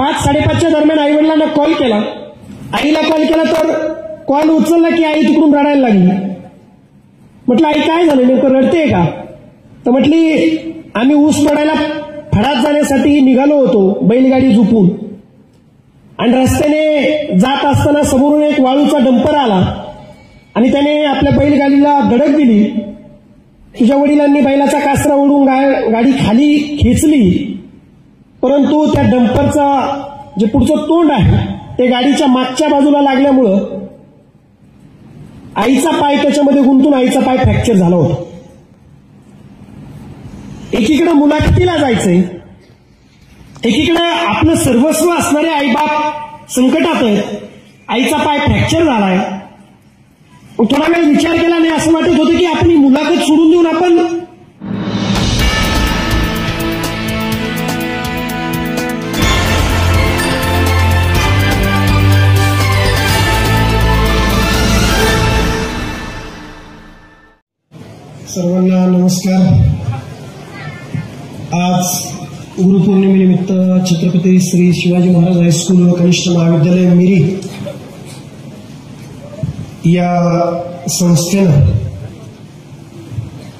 5-5:30च्या दरम्यान आईवडिलांना कॉल केला. आईला कॉल केला तर कॉल उचलला की आई तिकडून रडायला लागली. म्हटलं आई काय झालं, नेमकं रडतेय का? तर म्हटली आम्ही ऊस तोडायला फडात जाण्यासाठी निघालो होतो बैलगाडी झुपून, आणि रस्त्याने जात असताना समोरून एक वाळूचा डंपर आला आणि त्याने आपल्या बैलगाडीला धडक दिली. तुझ्या वडिलांनी बैलाचा कासरा ओढून गाडी खाली खेचली, परंतु त्या डंपरचा जे पुढचं तोंड आहे ते गाडीच्या मागच्या बाजूला लागल्यामुळं आईचा पाय त्याच्यामध्ये गुंतून आईचा पाय फ्रॅक्चर झाला होता. एकीकडे मुलाखतीला जायचंय, एकीकडे आपलं सर्वस्व असणारे आईबाप संकटात आहेत, आईचा पाय फ्रॅक्चर झालाय. थोडा वेळ विचार केला नाही, असं वाटत होतं की आपली मुलाखत सोडून देऊन आपण सर्वांना नमस्कार. आज गुरुपौर्णिमेनिमित्त छत्रपती श्री शिवाजी महाराज हायस्कूल व कनिष्ठ महाविद्यालय मिरी या संस्थेनं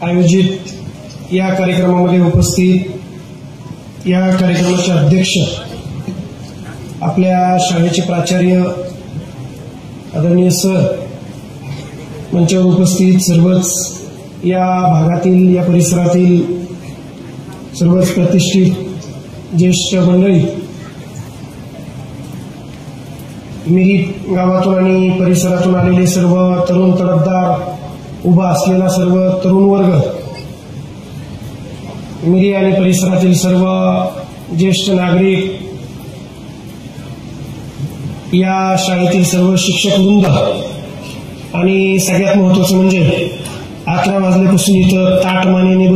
आयोजित या कार्यक्रमामध्ये उपस्थित या कार्यक्रमाचे अध्यक्ष आपल्या शाळेचे प्राचार्य आदरणीय सर, मंचावर उपस्थित सर्वच या भागातील या परिसरातील सर्वच प्रतिष्ठित ज्येष्ठ मंडळी, मिरी गावातून आणि परिसरातून आलेले सर्व तरुण तडफदार, उभा असलेला सर्व तरुण वर्ग, मिरी आणि परिसरातील सर्व ज्येष्ठ नागरिक, या शाळेतील सर्व शिक्षक वृंद आणि सगळ्यात महत्वाचं म्हणजे 11 वाजल्यापासून इथं ताटमानेने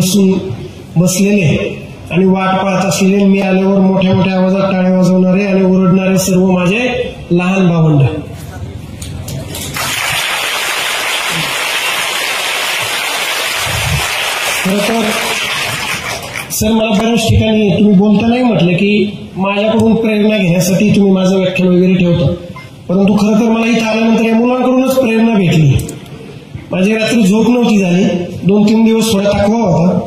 बसलेले आणि वाट पाहत असलेले, मी आल्यावर मोठ्या मोठ्या आवाजात टाळ्या वाजवणारे आणि ओरडणारे सर्व माझे लहान भावंड. खरं तर सर, मला बऱ्याच ठिकाणी तुम्ही बोलतानाही म्हटलं की माझ्याकडून प्रेरणा घेण्यासाठी तुम्ही माझं व्याख्यान वगैरे ठेवता, परंतु खरं तर मला इथं आल्यानंतर या मुलांकडूनच प्रेरणा भेटली. माझी रात्री झोप नव्हती झाली, 2-3 दिवस थोडा थकवा होता,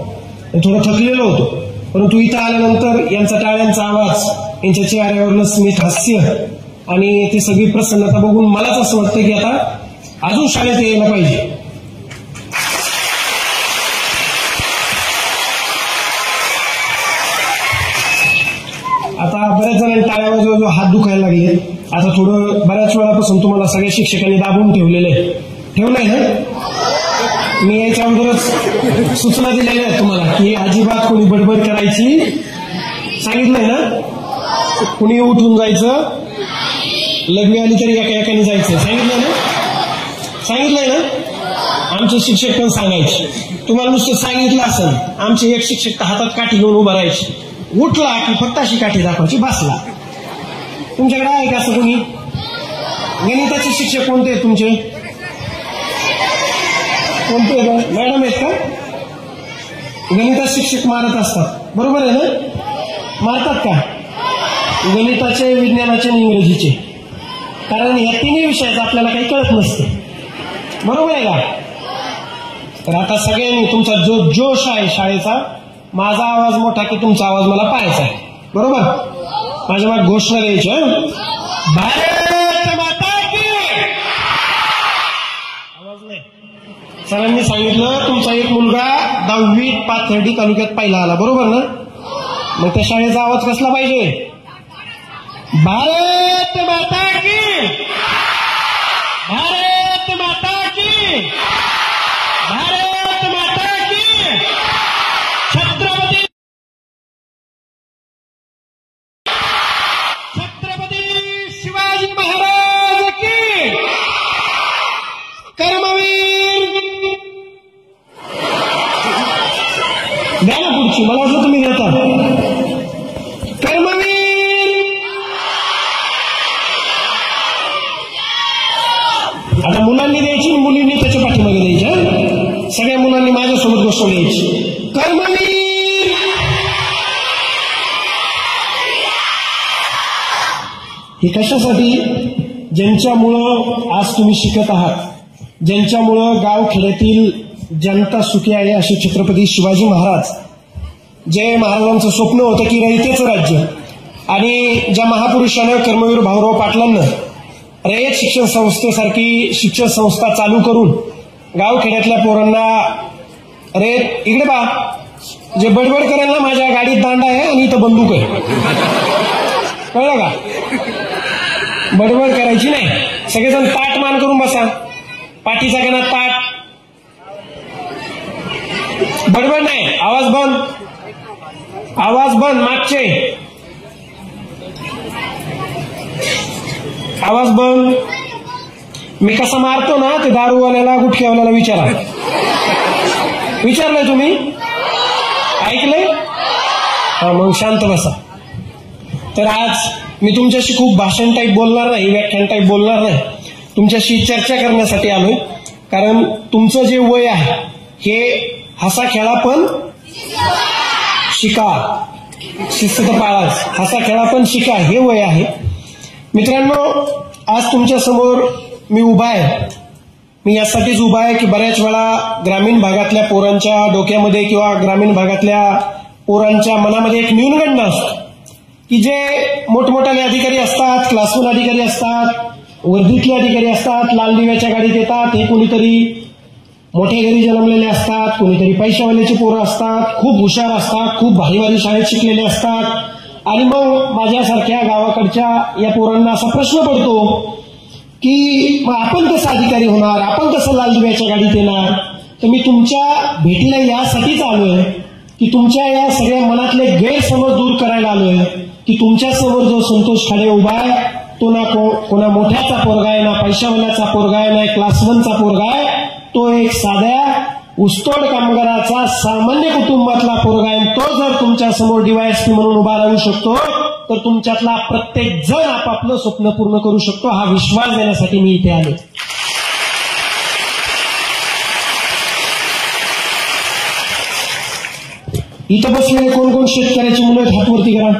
थोडं थकलेलो होतो, परंतु इथं आल्यानंतर यांचा टाळ्यांचा आवाज, यांच्या चेहऱ्यावरलं स्मित हास्य आणि ती सगळी प्रसन्नता बघून मलाच असं वाटतं की आता अजून शाळेत यायला पाहिजे. आता बऱ्याच जणांनी टाळ्या वाजवून हात दुखायला लागले. आता थोडं बऱ्याच वेळापासून तुम्हाला सगळ्या शिक्षकांनी दाबून ठेवलंय ना. मी याच्या अगोदरच सूचना दिलेल्या आहेत तुम्हाला की अजिबात कोणी बडबड करायची, सांगितलंय ना. कुणी उठून जायचं, लग्न आली तरी एका एकाने जायचं, सांगितलंय ना. आमचे शिक्षक पण सांगायचे, तुम्हाला नुसतं सांगितलं असेल. आमचे एक शिक्षक हातात काठी घेऊन उभा राहायचे, उठला की फक्त अशी काठी दाखवायची, बसला. तुमच्याकडे आहे का असं कोणी? गणिताचे शिक्षक कोणते आहेत तुमचे? कोणते मॅडम आहेत का? गणितात शिक्षक मारत असतात, बरोबर आहे ना? मारतात का? गणिताचे, विज्ञानाचे आणि इंग्रजीचे, कारण या तिन्ही विषयाचं आपल्याला काही कळत नसते, बरोबर आहे का? तर आता सगळ्यांनी तुमचा जो जोश आहे शाळेचा, माझा आवाज मोठा की तुमचा आवाज मला पाहायचा आहे, बरोबर? माझ्या मागे घोषणा द्यायची, भारत माता की. आवाज नाही. सरांनी सांगितलं तुमचा एक मुलगा 10वीत पाथर्डी तालुक्यात पहिला आला, बरोबर ना? मग त्या शाळेचा आवाज कसला पाहिजे? भारत माता की, भारत माता की, भारत माता की. छत्रपती शिवाजी महाराज की. कर्मवीर. द्या ना पुढची, मला वाटलं तुम्ही घेता. कर्मवीर. आता मुलांनी द्यायची, मुलींनी त्याच्या पाठीमागे द्यायच्या. सगळ्या मुलांनी माझ्यासोबत गोष्ट द्यायची. कर्मवीर. हे कशासाठी? ज्यांच्यामुळं आज तुम्ही शिकत आहात, ज्यांच्यामुळं गाव खेड्यातील जनता सुखी आहे असे छत्रपती शिवाजी महाराज, जे महाराजांचं स्वप्न होतं की रयतेचं राज्य, आणि ज्या महापुरुषानं कर्मवीर भाऊराव पाटलांना रयत शिक्षण संस्थेसारखी शिक्षण संस्था चालू करून गावखेड्यातल्या पोरांना रयत, इकडे पा, जे बडबड करेल ना माझ्या गाडीत दांडा आहे आणि इथं बंदूक आहे, कळलं का? बडबड करायची नाही. सगळेजण ताट मान करून बसा, पाठीचा गणा ताट, बडबड नाही, आवाज बंद, आवाज बंद, मागचे आवाज बंद. मी कसा मारतो ना ते दारूवाल्याला गुटख्यावाल्याला विचारलंय तुम्ही? ऐकलंय? हा, मग शांत बसा. तर आज मी तुमच्याशी खूप भाषण टाईप बोलणार नाही, व्याख्यान टाईप बोलणार नाही, तुमच्याशी चर्चा करण्यासाठी आलोय. कारण तुमचं जे वय आहे हे हसा खेळा पण शिका, शिस्त पाळाच, हसा खेळा पण शिका, हे वय आहे. मित्रांनो, आज तुमच्या समोर मी उभा आहे. मी यासाठीच उभा आहे की बऱ्याच वेळा ग्रामीण भागातल्या पोरांच्या डोक्यामध्ये किंवा ग्रामीण भागातल्या पोरांच्या मनामध्ये एक न्यूनगंड असतो की जे मोठमोठाले अधिकारी असतात, क्लास 1 अधिकारी असतात, वर्दीतले अधिकारी असतात, लाल दिव्याच्या गाडीत येतात, हे कोणीतरी मोठ्या घरी जन्मलेले असतात, कोणीतरी पैशावाल्याचे पोरं असतात, खूप हुशार असतात, खूप भारी भारी शाळेत शिकलेले असतात, आणि मग माझ्यासारख्या गावाकडच्या या पोरांना असा प्रश्न पडतो की मग आपण कसं अधिकारी होणार, आपण कसं लाल दिव्याच्या गाडीत येणार? तर मी तुमच्या भेटीला यासाठीच आलोय की तुमच्या या सगळ्या मनातले गैरसमज दूर करायला आलोय की तुमच्या समोर जो संतोष खाडे उभा आहे तो ना कोणा मोठ्याचा पोरगा आहे, ना पैशावाल्याचा पोरगा आहे, ना क्लास 1चा पोरगा आहे, तो एक साध्या ऊसतोड कामगाराचा सामान्य कुटुंबातला पोरगा आहे. तो जर तुमच्या समोर डीवायएसपी म्हणून उभा राहू शकतो तर तुमच्यातला प्रत्येक जण आपापलं स्वप्न पूर्ण करू शकतो, हा विश्वास देण्यासाठी मी इथे आले. इथं बसलेले कोण कोण शेतकऱ्याची मुलं आहेत? हात वरती करा.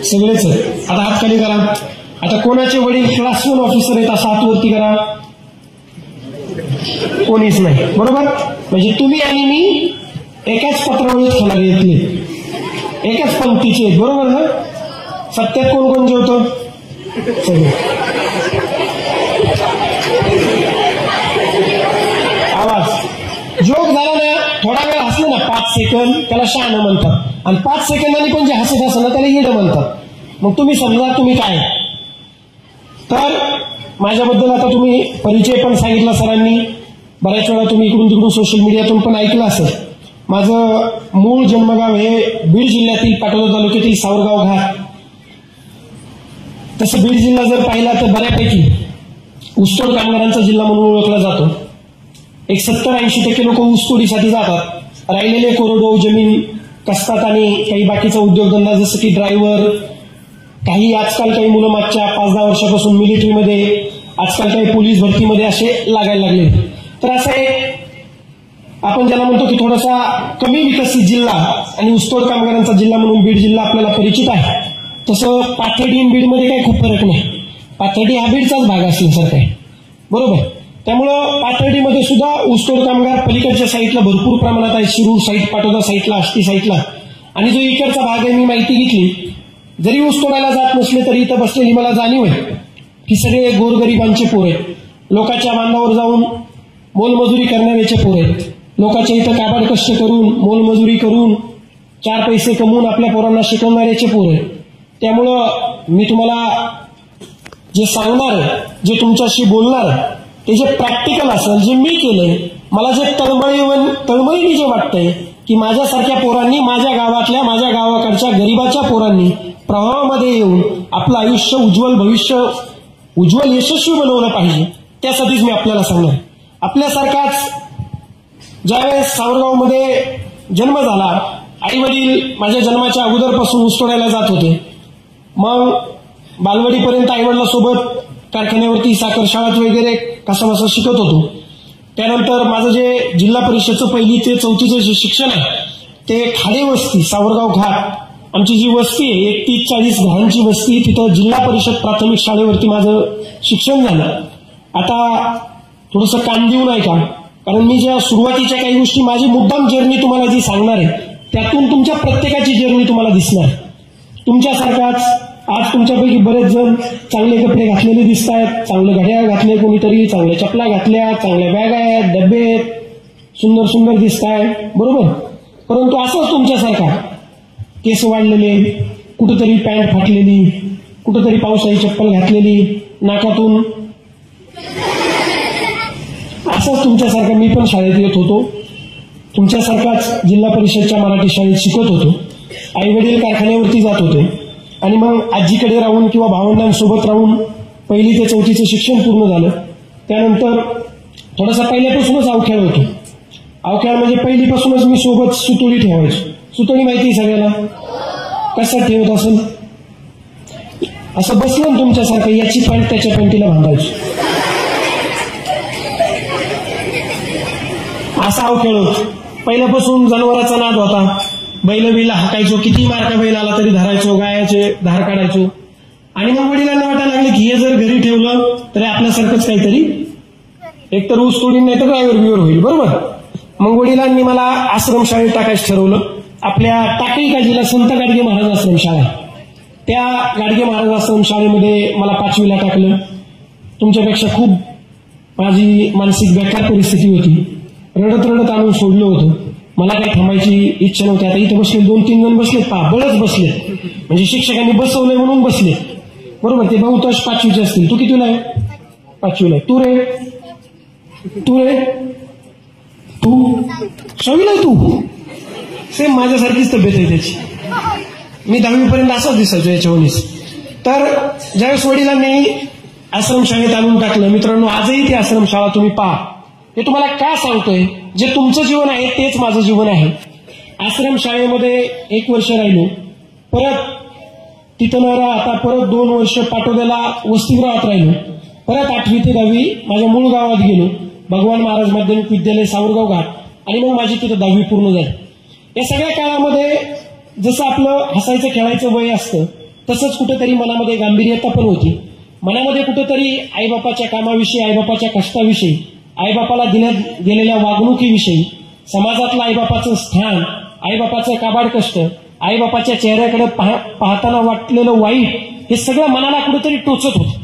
सगळेच. आता हात खाली करा. आता कोणाचे वडील क्लास 1 ऑफिसर आहेत असा हात वरती करा. कोणीच नाही, बरोबर? म्हणजे तुम्ही आणि मी एकाच पत्रावळीत खाणारे येतले, एकाच पंक्तीचे, बरोबर ना? सत्यात कोण कोण जेवतो? सगळे. आवाज जोक झाला ना, थोडा वेळ हसलं ना 5 सेकंद, त्याला शहाणं म्हणतात, आणि 5 सेकंदांनी पण जे हसत असं ना त्याला येडं म्हणतात. मग तुम्ही समजा तुम्ही काय. तर माझ्याबद्दल आता तुम्ही परिचय पण सांगितला सरांनी, बऱ्याच वेळा तुम्ही इकडून तिकडून सोशल मीडियातून पण ऐकलं असेल. माझं मूळ जन्मगाव हे बीड जिल्ह्यातील पाटोदा तालुक्यातील सावरगाव घाट. तसं बीड जिल्हा जर पाहिला तर बऱ्यापैकी ऊसतोड कामगारांचा जिल्हा म्हणून ओळखला जातो. एक 70-80% लोक ऊसतोडीसाठी जातात. राहिलेले कोरडवाहू जमीन कसतात आणि काही बाकीचा उद्योगधंदा जसं की ड्रायव्हर, काही आजकाल काही मुलं मागच्या 5-10 वर्षापासून मिलिटरीमध्ये, आजकाल काही पोलीस भरतीमध्ये असे लागायला लागले. तर असं एक आपण ज्याला म्हणतो की थोडासा कमी विकसित जिल्हा आणि ऊसतोड कामगारांचा जिल्हा म्हणून बीड जिल्हा आपल्याला परिचित आहे. तसं पाथर्डी आणि बीडमध्ये काही खूप फरक नाही. पाथर्डी हा बीडचाच भाग असल्यासारखा आहे, बरोबर? त्यामुळं पाथर्डीमध्ये सुद्धा ऊसतोड कामगार पलीकडच्या साईडला भरपूर प्रमाणात आहे. शिरूर साईड, पाटोदा साईडला, आष्टी साईडला. आणि जो इकडचा भाग आहे, मी माहिती घेतली, जरी ऊस तोडायला जात नसले तरी इथं बसलेली मला जाणीव आहे की सगळे गोरगरिबांचे पोर आहेत. लोकांच्या बांधावर जाऊन मोलमजुरी करणाऱ्याचे पोर आहेत. लोकांच्या इथं काबाड कष्ट करून, मोलमजुरी करून 4 पैसे कमवून आपल्या पोरांना शिकवणाऱ्याचे पोर आहेत. त्यामुळं मी तुम्हाला जे सांगणार, जे तुमच्याशी बोलणार, ते जे प्रॅक्टिकल असेल, जे मी केलंय, मला जे तळमळीने जे वाटतंय की माझ्यासारख्या पोरांनी, माझ्या गावातल्या, माझ्या गावाकडच्या गरिबाच्या पोरांनी प्रवाहामध्ये येऊन आपलं आयुष्य उज्ज्वल, भविष्य उज्ज्वल, यशस्वी बनवलं पाहिजे, त्यासाठीच मी आपल्याला सांगणार. आपल्यासारखाच ज्यावेळेस सावरगावमध्ये जन्म झाला, आई वडील माझ्या जन्माच्या अगोदरपासून ऊस तोडायला जात होते. मग बालवाडीपर्यंत आईवडिलांसोबत कारखान्यावरती, साखर शाळात वगैरे कसा बसा शिकत होतो. त्यानंतर माझं जे जिल्हा परिषदचं 1ली ते 4थीचं जे शिक्षण आहे ते खाडे वस्ती, सावरगाव घाट आमची जी वस्ती आहे 31-40 घरांची वस्ती, तिथं जिल्हा परिषद प्राथमिक शाळेवरती माझं शिक्षण झालं. आता थोडंसं कान देऊ नाही का, कारण मी ज्या सुरुवातीच्या काही गोष्टी माझी मुद्दाम जर्नी तुम्हाला जी सांगणार आहे त्यातून तुमच्या प्रत्येकाची जर्नी तुम्हाला दिसणार. तुमच्यासारखाच आज तुमच्यापैकी बरेच जण चांगले कपडे घातलेले दिसत आहेत, चांगले घड्याळ घातले कोणीतरी, चांगल्या चपला घातल्या, चांगल्या बॅग आहेत, डबे आहेत, सुंदर सुंदर दिसत आहे, बरोबर. परंतु असंच तुमच्यासारखा केस वाढलेले, कुठंतरी पॅन्ट फाटलेली, कुठंतरी पावसाळी चप्पल घातलेली, नाकातून असंच तुमच्यासारखा मी पण शाळेत येत होतो. तुमच्यासारखाच जिल्हा परिषदच्या मराठी शाळेत शिकत होतो. आई वडील कारखान्यावरती जात होते आणि मग आजीकडे राहून किंवा भावंडांसोबत राहून 1ली ते 4थीचं शिक्षण पूर्ण झालं. त्यानंतर थोडासा पहिल्यापासूनच अवखेळ होतो. अवखेळ म्हणजे पहिलीपासूनच मी सोबत सुतोडी ठेवायचो. सुतोडी माहिती सगळ्याला, कसं ठेवत असेल, असं बसलं ना तुमच्यासारखं, याची पॅन्ट त्याच्या पॅन्टीला बांधायची, असा अवखेळ होतो. पहिल्यापासून जनावराचा नाद होता. बैल हाकायचो, किती मार्का बैल आला तरी धरायचो, गायाचे धार काढायचो. आणि मग वडिलांना वाटायला लागले की हे जर घरी ठेवलं तरी आपल्यासारखंच काहीतरी एकतर ऊस तोडीन नाही तर ड्रायव्हर बिवर होईल, बरोबर. मग वडिलांनी मला आश्रमशाळेत टाकायचं ठरवलं. आपल्या टाकळी काजीला संत गाडगे महाराज आश्रमशाळा, त्या गाडगे महाराज आश्रमशाळेमध्ये मला 5वीला टाकलं. तुमच्यापेक्षा खूप माझी मानसिक बेकार परिस्थिती होती. रडत रडत आणून सोडलं होतं. मला काही थांबायची इच्छा नव्हती. आता इथं बसले 2-3 जण बसलेत, बळच बसले, म्हणजे शिक्षकांनी बसवलंय म्हणून बसले, बरोबर. ते बहुतांश 5वीचे असतील. तू कितीला आहे? 5वीला आहे. तू रे 6वीला आहे. तू सेम माझ्यासारखीच तब्येत आहे त्याची. मी 10वीपर्यंत असाच दिसायचो याच्यावरूनच. तर ज्यावेळेस वडिलांनी आश्रमशाळेत आणून टाकलं, मित्रांनो आजही ती आश्रमशाळा तुम्ही पहा. हे तुम्हाला का सांगतोय, जे तुमचं जीवन आहे तेच माझं जीवन आहे. आश्रमशाळेमध्ये 1 वर्ष राहिलो, परत तिथं न राहता परत 2 वर्ष पाटोद्याला वसतिगृहात राहिलो. परत 8वी ते 10वी माझ्या मूळ गावात गेलो, भगवान महाराज माध्यमिक विद्यालय सावरगाव घाट, आणि मग माझी तिथं 10वी पूर्ण झाली. या सगळ्या काळामध्ये जसं आपलं हसायचं खेळायचं वय असतं तसंच कुठेतरी मनामध्ये गांभीर्यता पण होती. मनामध्ये कुठेतरी आईबापाच्या कामाविषयी, आईबापाच्या कष्टाविषयी, आईबापाला दिल्यात गेलेल्या वागणुकीविषयी, समाजातलं आईबापाचं स्थान, आईबापाचं काबाड कष्ट, आईबापाच्या चेहऱ्याकडे पाहताना वाटलेलं वाईट, हे सगळं मनाला कुठेतरी टोचत होतं.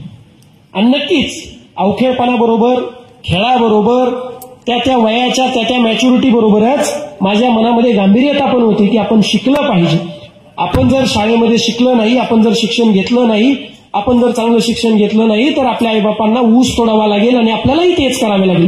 आणि नक्कीच अवखेळपणाबरोबर, खेळाबरोबर, त्या वयाच्या त्या मॅच्युरिटी बरोबरच माझ्या मनामध्ये गांभीर्यता पण होती की आपण शिकलं पाहिजे. आपण जर शाळेमध्ये शिकलं नाही, आपण जर शिक्षण घेतलं नाही, आपण जर चांगलं शिक्षण घेतलं नाही तर आपल्या आईबापांना ऊस तोडावा लागेल आणि आपल्यालाही तेच करावे लागेल.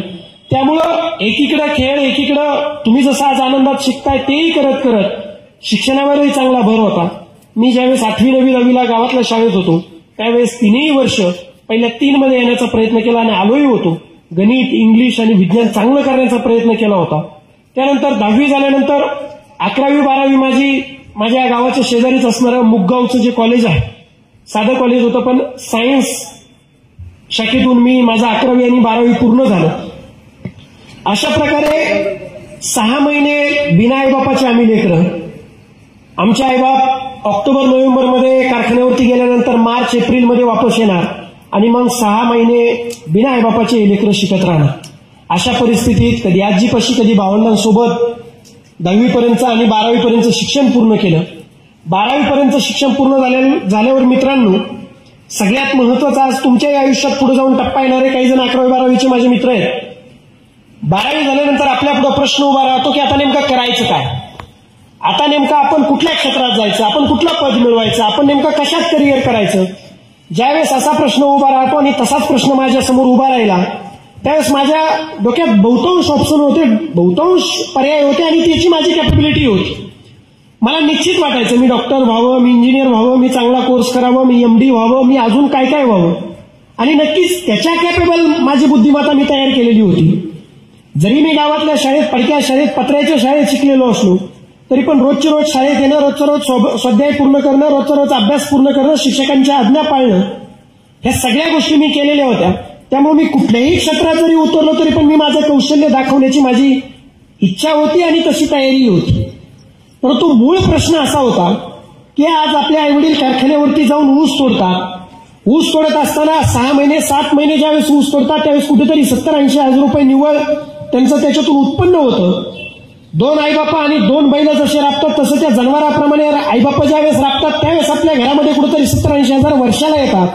त्यामुळं एकीकडे खेळ, एकीकडं तुम्ही जसं आज आनंदात शिकताय तेही करत करत शिक्षणावरही चांगला भर होता. मी ज्यावेळेस 8वी, 9वी, 10वीला गावातल्या शाळेत होतो त्यावेळेस 3ही वर्ष पहिल्या 3 मध्ये येण्याचा प्रयत्न केला आणि आलोही होतो. गणित, इंग्लिश आणि विज्ञान चांगलं करण्याचा प्रयत्न केला होता. त्यानंतर 10वी झाल्यानंतर 11वी, 12वी माझ्या गावाच्या शेजारीच असणारं मुगगावचं जे कॉलेज आहे, साधं कॉलेज होतं पण सायन्स शाखेतून मी माझं 11वी आणि 12वी पूर्ण झालं. अशा प्रकारे 6 महिने बिना आईबापाचे आम्ही लेकरं. आमचे आईबाप ऑक्टोबर, नोव्हेंबरमध्ये कारखान्यावरती गेल्यानंतर मार्च, एप्रिलमध्ये वापस येणार आणि मग 6 महिने बिना आईबापाचे लेकरं शिकत राहणार. अशा परिस्थितीत कधी आजीपाशी, कधी भावंडांसोबत 10वीपर्यंत आणि 12वीपर्यंत शिक्षण पूर्ण केलं. 12वीपर्यंत शिक्षण पूर्ण झाल्यावर मित्रांनो, सगळ्यात महत्वाचं आज तुमच्याही आयुष्यात पुढे जाऊन टप्पा येणारे काही जण 11वी, 12वीचे माझे मित्र आहेत. 12वी झाल्यानंतर आपल्या पुढे प्रश्न उभा राहतो की आता नेमकं करायचं काय, आता नेमकं आपण कुठल्या क्षेत्रात जायचं, आपण कुठलं पद मिळवायचं, आपण नेमकं कशात करिअर करायचं. ज्यावेळेस असा प्रश्न उभा राहतो आणि तसाच प्रश्न माझ्या समोर उभा राहिला त्यावेळेस माझ्या डोक्यात बहुतांश ऑप्शन होते, बहुतांश पर्याय होते आणि त्याची माझी कॅपेबिलिटी होती. मला निश्चित वाटायचं मी डॉक्टर व्हावं, मी इंजिनियर व्हावं, मी चांगला कोर्स करावं, मी MD व्हावं, मी अजून काय काय व्हावं. आणि नक्कीच त्याच्या कॅपेबल माझी बुद्धिमत्ता मी तयार केलेली होती. जरी मी गावातल्या शाळेत, पडक्या शाळेत, पत्र्याच्या शाळेत शिकलेलो असलो तरी पण रोजचे रोज शाळेत येणं, रोजचं रोज स्वाध्याय पूर्ण करणं, रोजचा रोज अभ्यास पूर्ण करणं, शिक्षकांच्या आज्ञा पाळणं, ह्या सगळ्या गोष्टी मी केलेल्या होत्या. त्यामुळे मी कुठल्याही क्षेत्रात जरी उतरलो तरी पण मी माझं कौशल्य दाखवण्याची माझी इच्छा होती आणि तशी तयारी होती. परंतु मूळ प्रश्न असा होता की आज आपले आईवडील कारखान्यावरती जाऊन ऊस तोडतात. ऊस तोडत असताना 6 महिने 7 महिने ज्यावेळेस ऊस तोडतात त्यावेळेस कुठेतरी 70-80 हजार रुपये निव्वळ त्यांचं त्याच्यातून उत्पन्न होतं. 2 आईबापा आणि 2 बैल जसे राबतात तसं त्या जनावराप्रमाणे आईबापा ज्यावेळेस राबतात त्यावेळेस आपल्या घरामध्ये कुठेतरी 70-80 हजार वर्षाला येतात.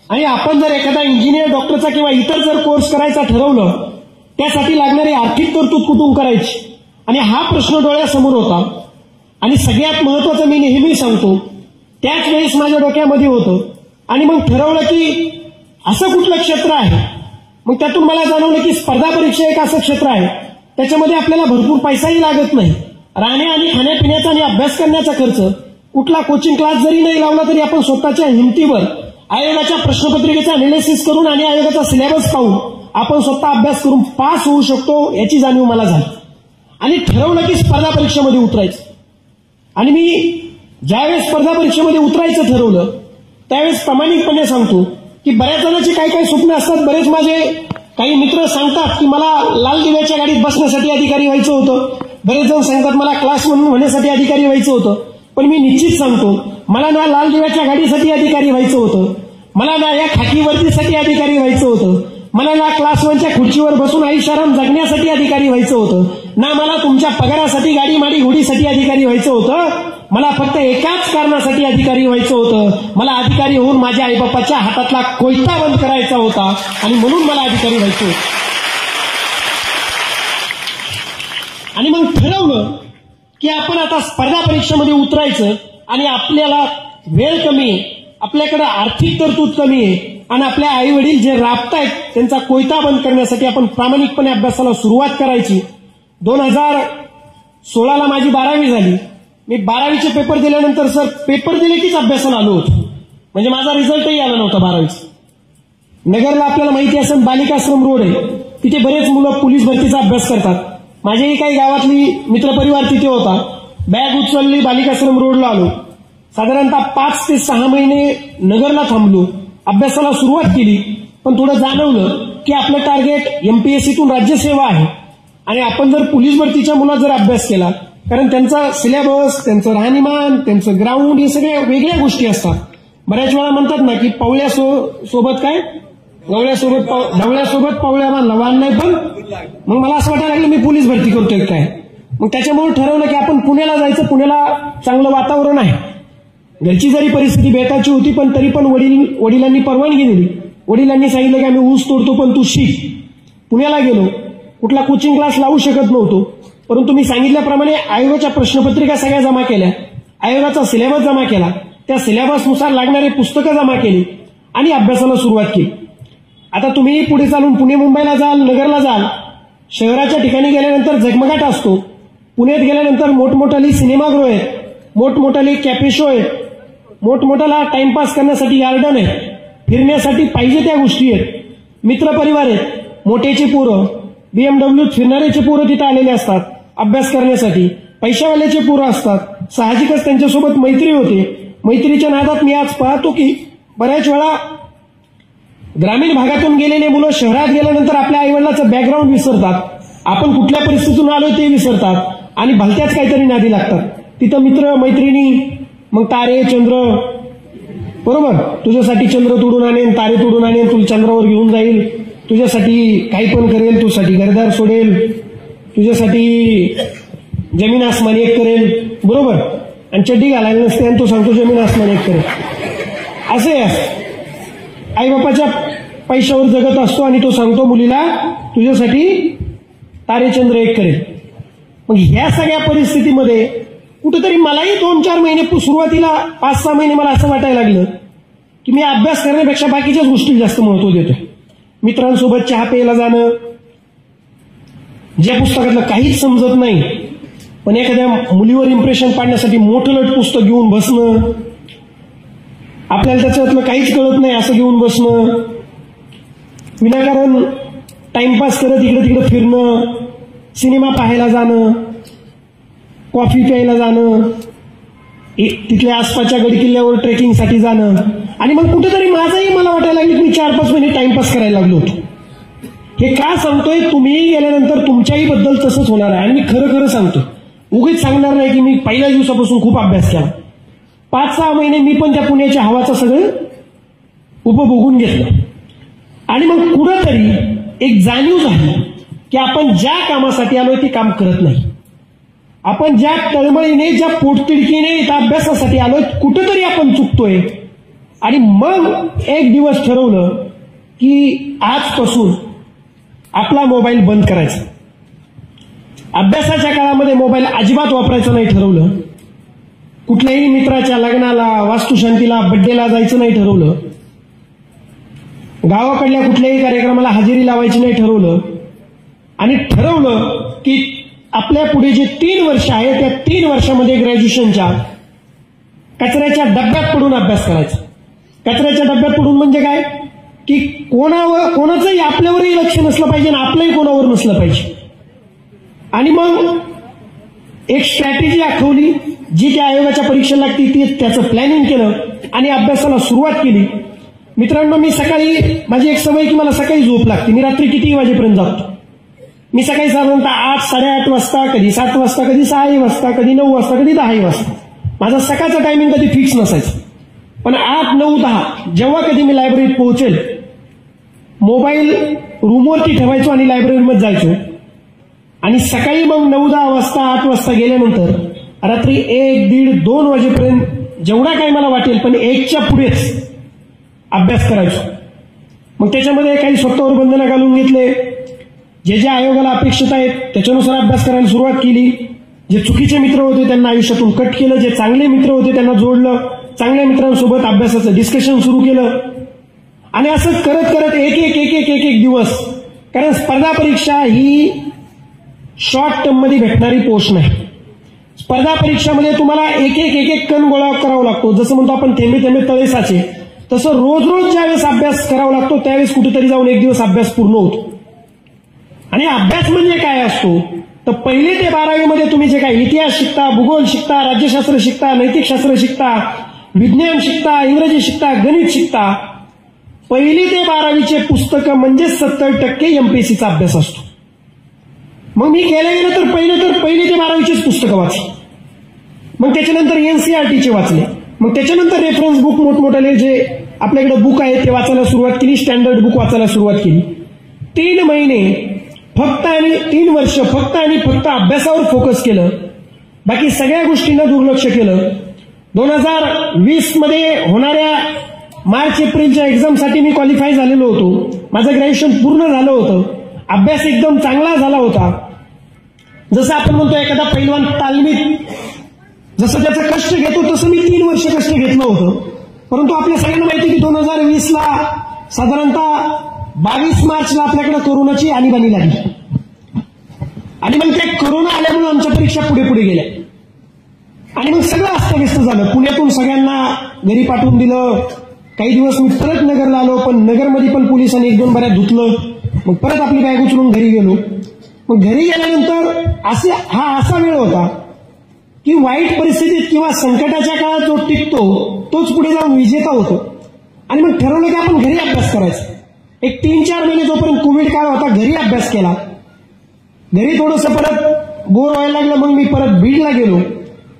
आणि आपण जर एखादा इंजिनियर, डॉक्टरचा किंवा इतर जर कोर्स करायचा ठरवलं त्यासाठी लागणारी आर्थिक तरतूद कुठून करायची, आणि हा प्रश्न डोळ्यासमोर होता. आणि सगळ्यात महत्वाचं मी नेहमी सांगतो, त्याच वेळेस माझ्या डोक्यामध्ये होतं. आणि मग ठरवलं की असं कुठलं क्षेत्र आहे. मग त्यातून मला जाणवलं की स्पर्धा परीक्षा एक असं क्षेत्र आहे त्याच्यामध्ये आपल्याला भरपूर पैसाही लागत नाही. राहणे आणि खाण्यापिण्याचा आणि अभ्यास करण्याचा खर्च, कुठला कोचिंग क्लास जरी नाही लावला तरी आपण स्वतःच्या हिमतीवर आयोगाच्या प्रश्नपत्रिकेचा अनालिसिस करून आणि आयोगाचा सिलेबस पाहून आपण स्वतः अभ्यास करून पास होऊ शकतो याची जाणीव मला झाली. आणि ठरवलं की स्पर्धा परीक्षेमध्ये उतरायचं. आणि मी ज्यावेळेस स्पर्धा परीक्षेमध्ये उतरायचं ठरवलं त्यावेळेस प्रामाणिकपणे सांगतो की बऱ्याच जणांची काही काही स्वप्न असतात. बरेच माझे काही मित्र सांगतात की मला लाल दिव्याच्या गाडीत बसण्यासाठी अधिकारी व्हायचं होतं. बरेच जण सांगतात मला क्लास म्हणून होण्यासाठी अधिकारी व्हायचं होतं. पण मी निश्चित सांगतो, मला ना लाल दिव्याच्या गाडीसाठी अधिकारी व्हायचं होतं, मला ना या खाकी वर्दीसाठी अधिकारी व्हायचं होतं, मला ना क्लास 1च्या खुर्चीवर बसून आयुष्याराम जगण्यासाठी अधिकारी व्हायचं होतं, ना मला तुमच्या पगारासाठी, गाडी माडी घोडीसाठी अधिकारी व्हायचं होतं. मला फक्त एकाच कारणासाठी अधिकारी व्हायचं होतं, मला अधिकारी होऊन माझ्या आईबापाच्या हातातला कोयता बंद करायचा होता आणि म्हणून मला अधिकारी व्हायचं होतं. आणि मग ठरवलं की आपण आता स्पर्धा परीक्षेमध्ये उतरायचं. आणि आपल्याला वेळ कमी आहे, आपल्याकडे आर्थिक तरतूद कमी आहे आणि आपल्या आई वडील जे राबतायत त्यांचा कोयता बंद करण्यासाठी आपण प्रामाणिकपणे अभ्यासाला सुरुवात करायची. 2016ला माझी 12वी झाली. मी 12वीचे पेपर दिल्यानंतर सर पेपर दिले कीच अभ्यासाला आलो होतो, म्हणजे माझा रिझल्टही आला नव्हता 12वीचा. नगरला आपल्याला माहिती असेल बालिकाश्रम रोड आहे, तिथे बरेच मुलं पोलीस भरतीचा अभ्यास करतात. माझ्याही काही गावातली मित्रपरिवार तिथे होता. बॅग उचलली, बालिकाश्रम रोडला आलो. साधारणतः 5 ते 6 महिने नगरला थांबलो, अभ्यासाला सुरुवात केली. पण थोडं जाणवलं की आपलं टार्गेट एमपीएससीतून राज्यसेवा आहे आणि आपण जर पोलीस भरतीच्या मुलात जर अभ्यास केला, कारण त्यांचा सिलेबस, त्यांचं राहणीमान, त्यांचं ग्राउंड हे सगळ्या वेगळ्या गोष्टी असतात. बऱ्याच वेळा म्हणतात ना की पावल्यासोबत काय ढवळ्यासोबत पावल्या बांधला वाण नाही. पण मग मला असं वाटायला लागलं मी पोलीस भरती करतोय काय. मग त्याच्यामुळे ठरवलं की आपण पुण्याला जायचं. पुण्याला चांगलं वातावरण आहे. घरची जरी परिस्थिती बेताची होती पण तरी पण वडिलांनी परवानगी दिली. वडिलांनी सांगितलं की आम्ही ऊस तोडतो पण तू शिक. पुण्याला गेलो. कुठला कोचिंग क्लास लावू शकत नव्हतो, परंतु मी सांगितल्याप्रमाणे आयोगाच्या प्रश्नपत्रिका सगळ्या जमा केल्या, आयोगाचा सिलेबस जमा केला, त्या सिलेबसनुसार लागणारी पुस्तकं जमा केली आणि अभ्यासाला सुरुवात केली. आता तुम्ही पुढे चालून पुणे मुंबईला जाल, नगरला जाल, शहराच्या ठिकाणी गेल्यानंतर झगमगाट असतो. पुण्यात गेल्यानंतर मोठमोठाली सिनेमागृह आहेत, मोठमोठाली कॅफे शो आहेत, मोठमोठाला टाइमपास करण्यासाठी गार्डन आहे, फिरण्यासाठी पाहिजे त्या गोष्टी आहेत, मित्रपरिवार आहेत, मोठ्याची पोरं, बीएमडब्ल्यूत फिरणाऱ्याचे पोरं तिथे आलेले असतात अभ्यास करण्यासाठी, पैशावाल्याचे पोरं असतात. साहजिकच त्यांच्यासोबत मैत्री होते. मैत्रीच्या नादात मी आज पाहतो की बऱ्याच वेळा ग्रामीण भागातून गेलेले मुलं शहरात गेल्यानंतर आपल्या आईवडिलाचं बॅकग्राऊंड विसरतात, आपण कुठल्या परिस्थितीतून आलो ते विसरतात आणि भलत्याच काहीतरी नादी लागतात. तिथं मित्र मैत्रिणी, मग तारे चंद्र, बरोबर, तुझ्यासाठी चंद्र तोडून आणेन, तारे तोडून आणेन, तुला चंद्रावर घेऊन जाईल, तुझ्यासाठी काही पण करेल, तुझ्यासाठी घरदार सोडेल, तुझ्यासाठी जमीन आसमान एक करेल, बरोबर, आणि चड्डी घालायला नसते आणि तो सांगतो जमीन आसमान एक करेल. असे आईबापाच्या पैशावर जगत असतो आणि तो सांगतो मुलीला तुझ्यासाठी तारेचंद्र एक करेल. मग ह्या सगळ्या परिस्थितीमध्ये कुठेतरी मलाही 2-4 महिने सुरुवातीला 5-6 महिने मला असं वाटायला लागलं की मी अभ्यास करण्यापेक्षा बाकीच्याच गोष्टीला जास्त महत्व देतो. मित्रांसोबत चहा प्यायला जाणं, ज्या पुस्तकातलं काहीच समजत नाही पण एखाद्या मुलीवर इम्प्रेशन पाडण्यासाठी मोठं पुस्तक घेऊन बसणं, आपल्याला त्याच्यातलं काहीच कळत नाही असं घेऊन बसणं, विनाकारण टाइमपास करत इकडे तिकडे फिरणं, सिनेमा पाहायला जाणं, कॉफी प्यायला जाणं, तिथल्या आसपासच्या गडकिल्ल्यावर ट्रेकिंगसाठी जाणं. आणि मग कुठेतरी माझंही मला वाटायला लागलं की मी 4-5 महिने टाइमपास करायला लागलो होतो. हे का सांगतोय, तुम्हीही गेल्यानंतर तुमच्याही बद्दल तसंच होणार आहे. आणि मी खरं खरं सांगतो, उगीच सांगणार नाही की मी पहिल्या दिवसापासून खूप अभ्यास केला. 5-6 महिने मी पण त्या पुण्याच्या हवाचं सगळं उपभोगून घेतलं आणि मग कुठंतरी एक जाणीव झाली की आपण ज्या कामासाठी आलोय ते काम करत नाही. आपण ज्या तळमळीने, ज्या पोटतिडकीने त्या अभ्यासासाठी आलोय कुठंतरी आपण चुकतोय. आणि मग एक दिवस ठरवलं की आजपासून आपला मोबाईल बंद करायचा. अभ्यासाच्या काळामध्ये मोबाईल अजिबात वापरायचा नाही ठरवलं. कुठल्याही मित्राच्या लग्नाला, वास्तुशांतीला, बड्डेला जायचं नाही ठरवलं. गावाकडल्या कुठल्याही कार्यक्रमाला हजेरी लावायची नाही ठरवलं. आणि ठरवलं की आपल्या पुढे जे 3 वर्ष आहे त्या 3 वर्षामध्ये ग्रॅज्युएशनच्या कचऱ्याच्या डब्यात पडून अभ्यास करायचा. कचऱ्याच्या डब्यात पडून म्हणजे काय की कोणाचंही आपल्यावरही लक्ष नसलं पाहिजे आणि आपलंही कोणावर नसलं पाहिजे. आणि मग एक स्ट्रॅटेजी आखवली जी त्या आयोगाच्या परीक्षेला लागते ती त्याचं प्लॅनिंग केलं आणि अभ्यासाला सुरुवात केली. मित्रांनो, मी सकाळी, माझी एक सवय की मला सकाळी झोप लागते. मी रात्री किती वाजेपर्यंत जातो. मी सकाळी साधारणतः 8-8:30 वाजता, कधी 7 वाजता, कधी 6 वाजता, कधी 9 वाजता, कधी 10 वाजता. माझा सकाळचा टायमिंग कधी फिक्स नसायचं. पण 8, 9, 10 जेव्हा कधी मी लायब्ररीत पोहोचेल, मोबाईल रूमवरती ठेवायचो आणि लायब्ररीमध्ये जायचो. आणि सकाळी मग 9-10 वाजता, 8 वाजता गेल्यानंतर रात्री 1-1:30-2 वाजेपर्यंत जेवढा काही मला वाटेल पण 1च्या पुढेच अभ्यास करायचो. मग त्याच्यामध्ये काही स्वतःवर बंधनं घालून घेतले. जे जे आयोगाला अपेक्षित आहेत त्याच्यानुसार अभ्यास करायला सुरुवात केली. जे चुकीचे मित्र होते त्यांना आयुष्यातून कट केलं. जे चांगले मित्र होते त्यांना जोडलं. चांगल्या मित्रांसोबत अभ्यासाचं डिस्कशन सुरू केलं. आणि असं करत करत एक दिवस, कारण स्पर्धा परीक्षा ही शॉर्ट टर्म मध्ये भेटणारी पोस्ट नाही. स्पर्धा परीक्षामध्ये तुम्हाला एक कण गोळा करावा लागतो. जसं म्हणतो आपण थेंबे थेंबे तळे साचे, तसं रोज ज्यावेळेस अभ्यास करावा लागतो त्यावेळेस कुठेतरी जाऊन एक दिवस अभ्यास पूर्ण होतो. आणि अभ्यास म्हणजे काय असतो तर 1ली ते 12वी मध्ये तुम्ही जे काय इतिहास शिकता, भूगोल शिकता, राज्यशास्त्र शिकता, नैतिकशास्त्र शिकता, विज्ञान शिकता, इंग्रजी शिकता, गणित शिकता, 1ली ते 12वीचे पुस्तकं म्हणजे 70% एमपीएससीचा अभ्यास असतो. मग मी गेलं तर 1ली ते 12वीचेच पुस्तकं वाचली. मग त्याच्यानंतर एनसीईआरटीचे वाचले. मग त्याच्यानंतर रेफरन्स बुक मोठमोठे जे आपल्याकडे बुक आहेत ते वाचायला सुरुवात केली. स्टँडर्ड बुक वाचायला सुरुवात केली. 3 महिने फक्त आणि 3 वर्ष फक्त आणि फक्त अभ्यासावर फोकस केलं. बाकी सगळ्या गोष्टींना दुर्लक्ष केलं. 2020 मध्ये होणाऱ्या मार्च-एप्रिलच्या एक्झामसाठी मी क्वालिफाय झालेलो होतो. माझं ग्रॅज्युएशन पूर्ण झालं होतं. अभ्यास एकदम चांगला झाला होता. जसं आपण म्हणतो एखादा पैलवान तालमीत जसं त्याचं कष्ट घेतो तसं मी 3 वर्ष कष्ट घेतलं होतं. परंतु आपल्या सगळ्यांना माहिती की 2020ला साधारणतः 22 मार्चला आपल्याकडे कोरोनाची आणीबाणी लागली. आणि मग त्या कोरोना आल्यामुळे आमच्या परीक्षा पुढे गेल्या. आणि मग सगळं अस्तव्यस्त झालं. पुण्यातून सगळ्यांना घरी पाठवून दिलं. काही दिवस मी परत नगरला आलो, पण नगरमध्ये पण पोलिसांनी 1-2 बऱ्याच धुतलं. मग परत आपली बॅग उचलून घरी गेलो. मग घरी गेल्यानंतर हा असा वेळ होता की वाईट परिस्थितीत किंवा संकटाच्या काळात जो टिकतो तोच पुढे जाऊन विजेता होतो. आणि मग ठरवलं की आपण घरी अभ्यास करायचा. एक 3-4 महिने जोपर्यंत कोविड काळ होता घरी अभ्यास केला. घरी थोडंसं परत बोर व्हायला लागलं. मग मी परत बीडला गेलो.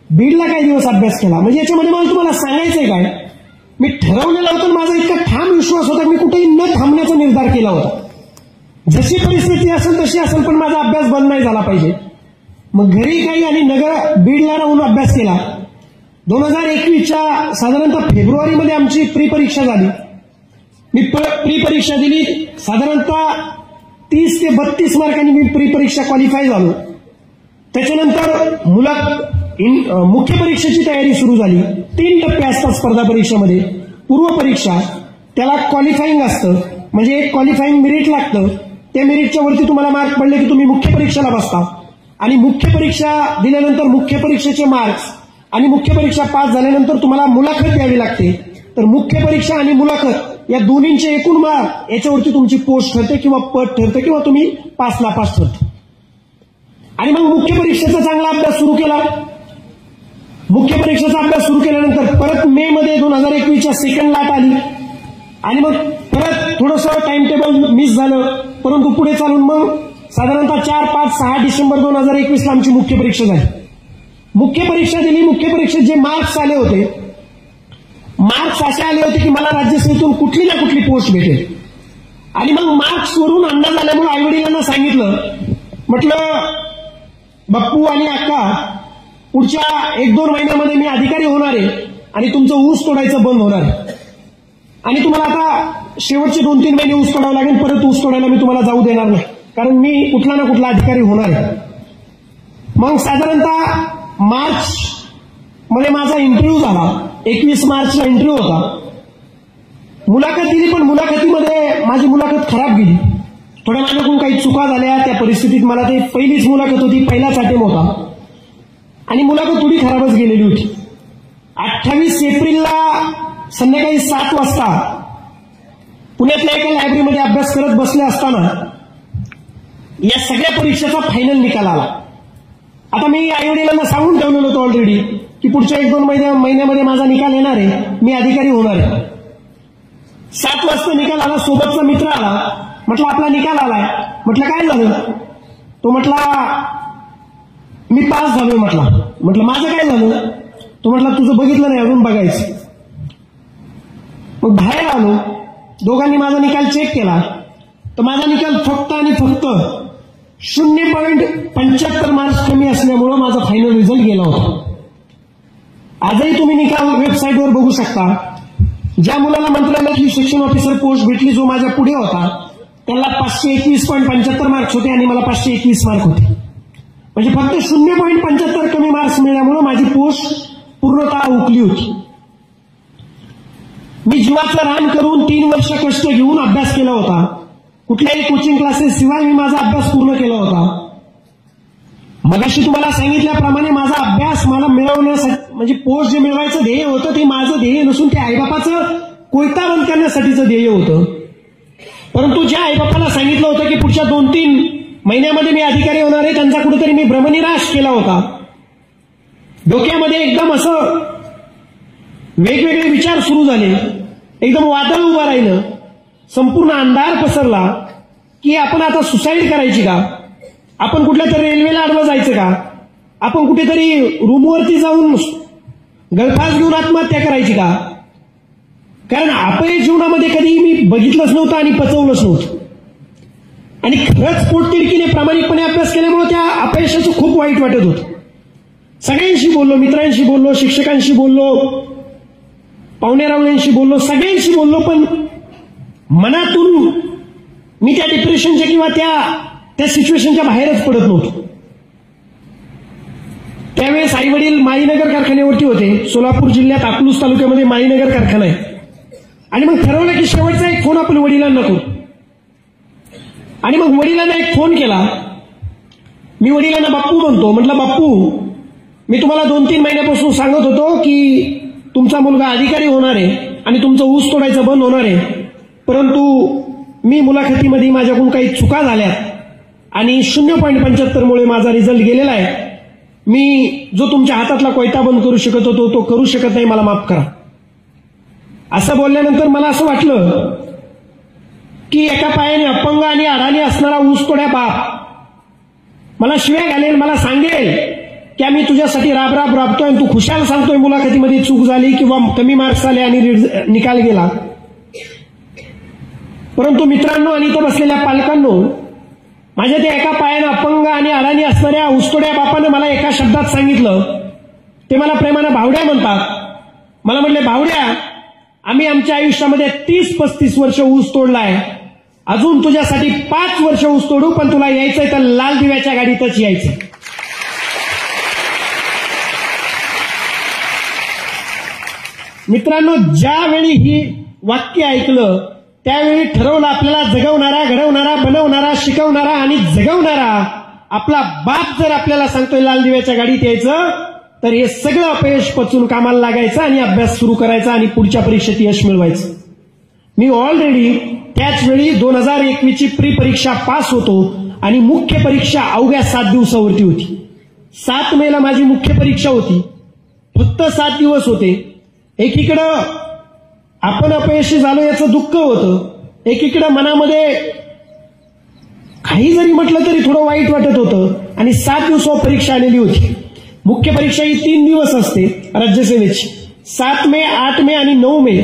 बीडला काही दिवस अभ्यास केला. म्हणजे याच्यामध्ये मला तुम्हाला सांगायचंय काय, मी ठरवलेलं होतं. माझा इतका ठाम विश्वास होता की मी कुठेही न थांबण्याचा निर्धार केला होता. जशी परिस्थिती असेल तशी असेल पण माझा अभ्यास बंद नाही झाला पाहिजे. मग घरी काही आणि बीडला राहून अभ्यास केला. 2021च्या साधारणतः फेब्रुवारीमध्ये आमची प्री परीक्षा झाली. मी प्री परीक्षा दिली. साधारणतः 30 ते 32 मार्कांनी मी प्री परीक्षा क्वालिफाय झालो. त्याच्यानंतर मुख्य परीक्षेची तयारी सुरू झाली. 3 टप्पे असतात स्पर्धा परीक्षेमध्ये. पूर्व परीक्षा, त्याला क्वालिफाईंग असतं, म्हणजे एक क्वालिफाईंग मेरिट लागतं. त्या मेरिटच्या वरती तुम्हाला मार्क पडले की तुम्ही मुख्य परीक्षेला बसता. आणि मुख्य परीक्षा दिल्यानंतर मुख्य परीक्षेचे मार्क्स आणि मुख्य परीक्षा पास झाल्यानंतर तुम्हाला मुलाखत द्यावी लागते. तर मुख्य परीक्षा आणि मुलाखत या दोन्हींचे एकूण मार्क याच्यावरती तुमची पोस्ट ठरते किंवा पद ठरते किंवा तुम्ही पास ठरते. आणि मग मुख्य परीक्षेचा चांगला अभ्यास सुरू केला. मुख्य परीक्षेचा अभ्यास सुरू केल्यानंतर परत मे मध्ये 2021च्या सेकंड लाट आली. आणि मग परत थोडंसं टाइम टेबल मिस झालं. परंतु पुढे चालून मग साधारणतः 4, 5, 6 डिसेंबर 2021ला आमची मुख्य परीक्षा झाली. मुख्य परीक्षा दिली. मुख्य परीक्षेत जे मार्क्स आले होते मार्क्स असे आले होते की मला राज्यसेवेतून कुठली ना कुठली पोस्ट भेटेल. आणि मग मार्क्सवरून अंदाज आल्यामुळे आईवडिलांना सांगितलं, म्हटलं बाप्पू आणि अक्का, पुढच्या 1-2 महिन्यामध्ये मी अधिकारी होणार आहे आणि तुमचं ऊस तोडायचं बंद होणार आहे आणि तुम्हाला आता शेवटचे 2-3 महिने ऊस तोडावं लागेल, परत ऊस तोडायला मी तुम्हाला जाऊ देणार नाही, कारण मी कुठला ना कुठला अधिकारी होणार आहे. मग साधारणतः मार्च मध्ये माझा इंटरव्ह्यू झाला. 21 मार्चला इंटरव्ह्यू होता. मुलाखत दिली, पण मुलाखतीमध्ये माझी मुलाखत खराब गेली. थोड्या माझ्याकडून काही चुका झाल्या. त्या परिस्थितीत मला ते पहिलीच मुलाखत होती, पहिलाच अटेम्प्ट होता आणि मुलाखत थोडी खराबच गेलेली होती. 28 एप्रिलला संध्याकाळी 7 वाजता पुण्यातल्या एका लायब्ररीमध्ये अभ्यास करत बसले असताना या सगळ्या परीक्षेचा फायनल निकाल आला. आता मी आईवडिलांना सांगून ठेवलेलं होतं ऑलरेडी की पुढच्या 1-2 महिन्यामध्ये माझा निकाल येणार आहे, मी अधिकारी होणार आहे. 7 वाजता निकाल आला. सोबतचा मित्र आला. म्हटलं आपला निकाल आलाय. म्हटलं काय झालं? तो म्हटला मी पास झालोय. म्हटलं माझं काय झालं? तो म्हटला तुझं बघितलं नाही, अजून बघायचं. मग बाहेर आलो. दोघांनी माझा निकाल चेक केला तर माझा निकाल फक्त आणि फक्त 0.75 मार्क्स कमी असल्यामुळं माझा फायनल रिझल्ट गेला होता. आजही तुम्ही निकाल वेबसाईटवर बघू शकता. ज्या मुलाला मंत्रालयातली सेक्शन ऑफिसर पोस्ट भेटली, जो माझ्या पुढे होता, त्याला 521.75 मार्क्स होते आणि मला 521 मार्क होते. म्हणजे फक्त 0.75 कमी मार्क्स मिळाल्यामुळे माझी पोस्ट पूर्णतः हुकली होती. मी जीवाचं रान करून 3 वर्ष कष्ट घेऊन अभ्यास केला होता. कुठल्याही कोचिंग क्लासेस शिवाय मी माझा अभ्यास पूर्ण केला होता. मगाशी तुम्हाला सांगितल्याप्रमाणे माझा अभ्यास मला मिळवण्यासाठी, म्हणजे पोस्ट जे मिळवायचं ध्येय होतं ते माझं ध्येय नसून ते आईबापाचं कोयता बंद करण्यासाठीचं ध्येय होतं. परंतु ज्या आईबापाला सांगितलं होतं की पुढच्या 2-3 महिन्यामध्ये मी अधिकारी होणार आहे, त्यांचा कुठेतरी मी भ्रमनिराश केला होता. डोक्यामध्ये एकदम असं वेगवेगळे विचार सुरू झाले. एकदम वादळ उभं राहिलं. संपूर्ण अंधार पसरला की आपण आता सुसाईड करायची का? आपण कुठल्या तरी रेल्वेला अडवं जायचं का? आपण कुठेतरी रूमवरती जाऊन गळफास घेऊन आत्महत्या करायची का? कारण अपयश जीवनामध्ये कधी मी बघितलंच नव्हतं आणि पचवलंच नव्हतं. आणि खरंच पोटतिडकीने प्रामाणिकपणे अभ्यास केल्यामुळे त्या अपयशाचं खूप वाईट वाटत होतं. सगळ्यांशी बोललो, मित्रांशी बोललो, शिक्षकांशी बोललो, पाहुण्यारावण्यांशी बोललो, सगळ्यांशी बोललो, पण मनातून मी त्या डिप्रेशनच्या किंवा त्या सिच्युएशनच्या बाहेरच पडत नव्हतो. त्यावेळेस आई वडील माळीनगर कारखान्यावरती होते. सोलापूर जिल्ह्यात अकलूज तालुक्यामध्ये माळीनगर कारखाना आहे. आणि मग ठरवलं की शेवटचा एक फोन आपण वडिलांना करू. आणि मग वडिलांना एक फोन केला. मी वडिलांना बाप्पू म्हणतो. म्हटलं बाप्पू, मी तुम्हाला 2-3 महिन्यापासून सांगत होतो की तुमचा मुलगा अधिकारी होणार आहे आणि तुमचं ऊस तोडायचं बंद होणार आहे, परंतु मी मुलाखतीमध्ये माझ्याकडून काही चुका झाल्या आणि 0.75 मुळे माझा रिझल्ट गेलेला आहे. मी जो तुमच्या हातातला कोयता बंद करू शकत होतो तो करू शकत नाही, मला माफ करा. असं बोलल्यानंतर मला असं वाटलं की एका पायाने अपंग आणि अडाणी असणारा ऊसतोड्या बाप मला शिव्या घालेल, मला सांगेल की आम्ही तुझ्यासाठी राब राबतोय आणि तू खुशाल सांगतोय मुलाखतीमध्ये चूक झाली किंवा कमी मार्क्स आले आणि निकाल गेला. परंतु मित्रांनो आणि इथं बसलेल्या पालकांनो, माझ्या त्या एका पायाने अपंग आणि अडाणी असणाऱ्या ऊसतोड्या बापानं मला एका शब्दात सांगितलं. ते मला प्रेमानं भावड्या म्हणतात. मला म्हणले, भावड्या, आम्ही आमच्या आयुष्यामध्ये 30-35 वर्ष ऊस तोडलाय, अजून तुझ्यासाठी 5 वर्ष ऊस तोडू, पण तुला यायचंय तर लाल दिव्याच्या गाडीतच यायचं. मित्रांनो, ज्यावेळी ही वाक्य ऐकलं त्यावेळी ठरवलं आपल्याला जगवणारा, घडवणारा, बनवणारा, शिकवणारा आणि जगवणारा आपला बाप जर आपल्याला सांगतोय लाल दिव्याच्या गाडीत यायचं, तर हे सगळं अपयश पचून कामाला लागायचं आणि अभ्यास सुरू करायचा आणि पुढच्या परीक्षेत यश मिळवायचं. मी ऑलरेडी त्याच वेळी 2021 ची प्री परीक्षा पास होतो आणि मुख्य परीक्षा अवघ्या 7 दिवसावरती होती. 7 मेला माझी मुख्य परीक्षा होती. फक्त 7 दिवस होते. एकीकडं आपण अपयशी झालो याचं दुःख होतं, एकीकडं मनामध्ये काही जरी म्हटलं तरी थोडं वाईट वाटत होतं. आणि 7 दिवसावर परीक्षा आलेली होती. मुख्य परीक्षा ही 3 दिवस असते राज्यसेवेची. 7 मे, 8 मे आणि 9 मे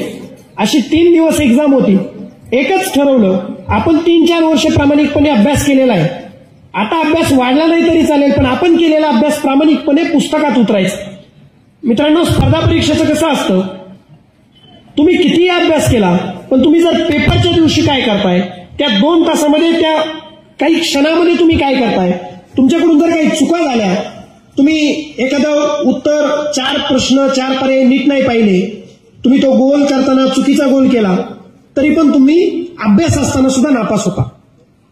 अशी 3 दिवस एक्झाम होती. एकच ठरवलं, आपण 3-4 वर्ष प्रामाणिकपणे अभ्यास केलेला आहे. आता अभ्यास वाढला नाही तरी चालेल, पण आपण केलेला अभ्यास प्रामाणिकपणे पुस्तकात उतरायचा. मित्रांनो, स्पर्धा परीक्षेचं कसं असतं, तुम्ही कितीही अभ्यास केला पण तुम्ही जर पेपरच्या दिवशी काय करताय, त्या 2 तासामध्ये, त्या काही क्षणामध्ये तुम्ही काय करताय, तुमच्याकडून जर काही चुका झाल्या, तुम्ही एखादं उत्तर 4 प्रश्न 4 पर्याय नीट नाही पाहिले, तुम्ही तो गोल करताना चुकीचा गोल केला, तरी पण तुम्ही अभ्यास असताना सुद्धा नापास होता.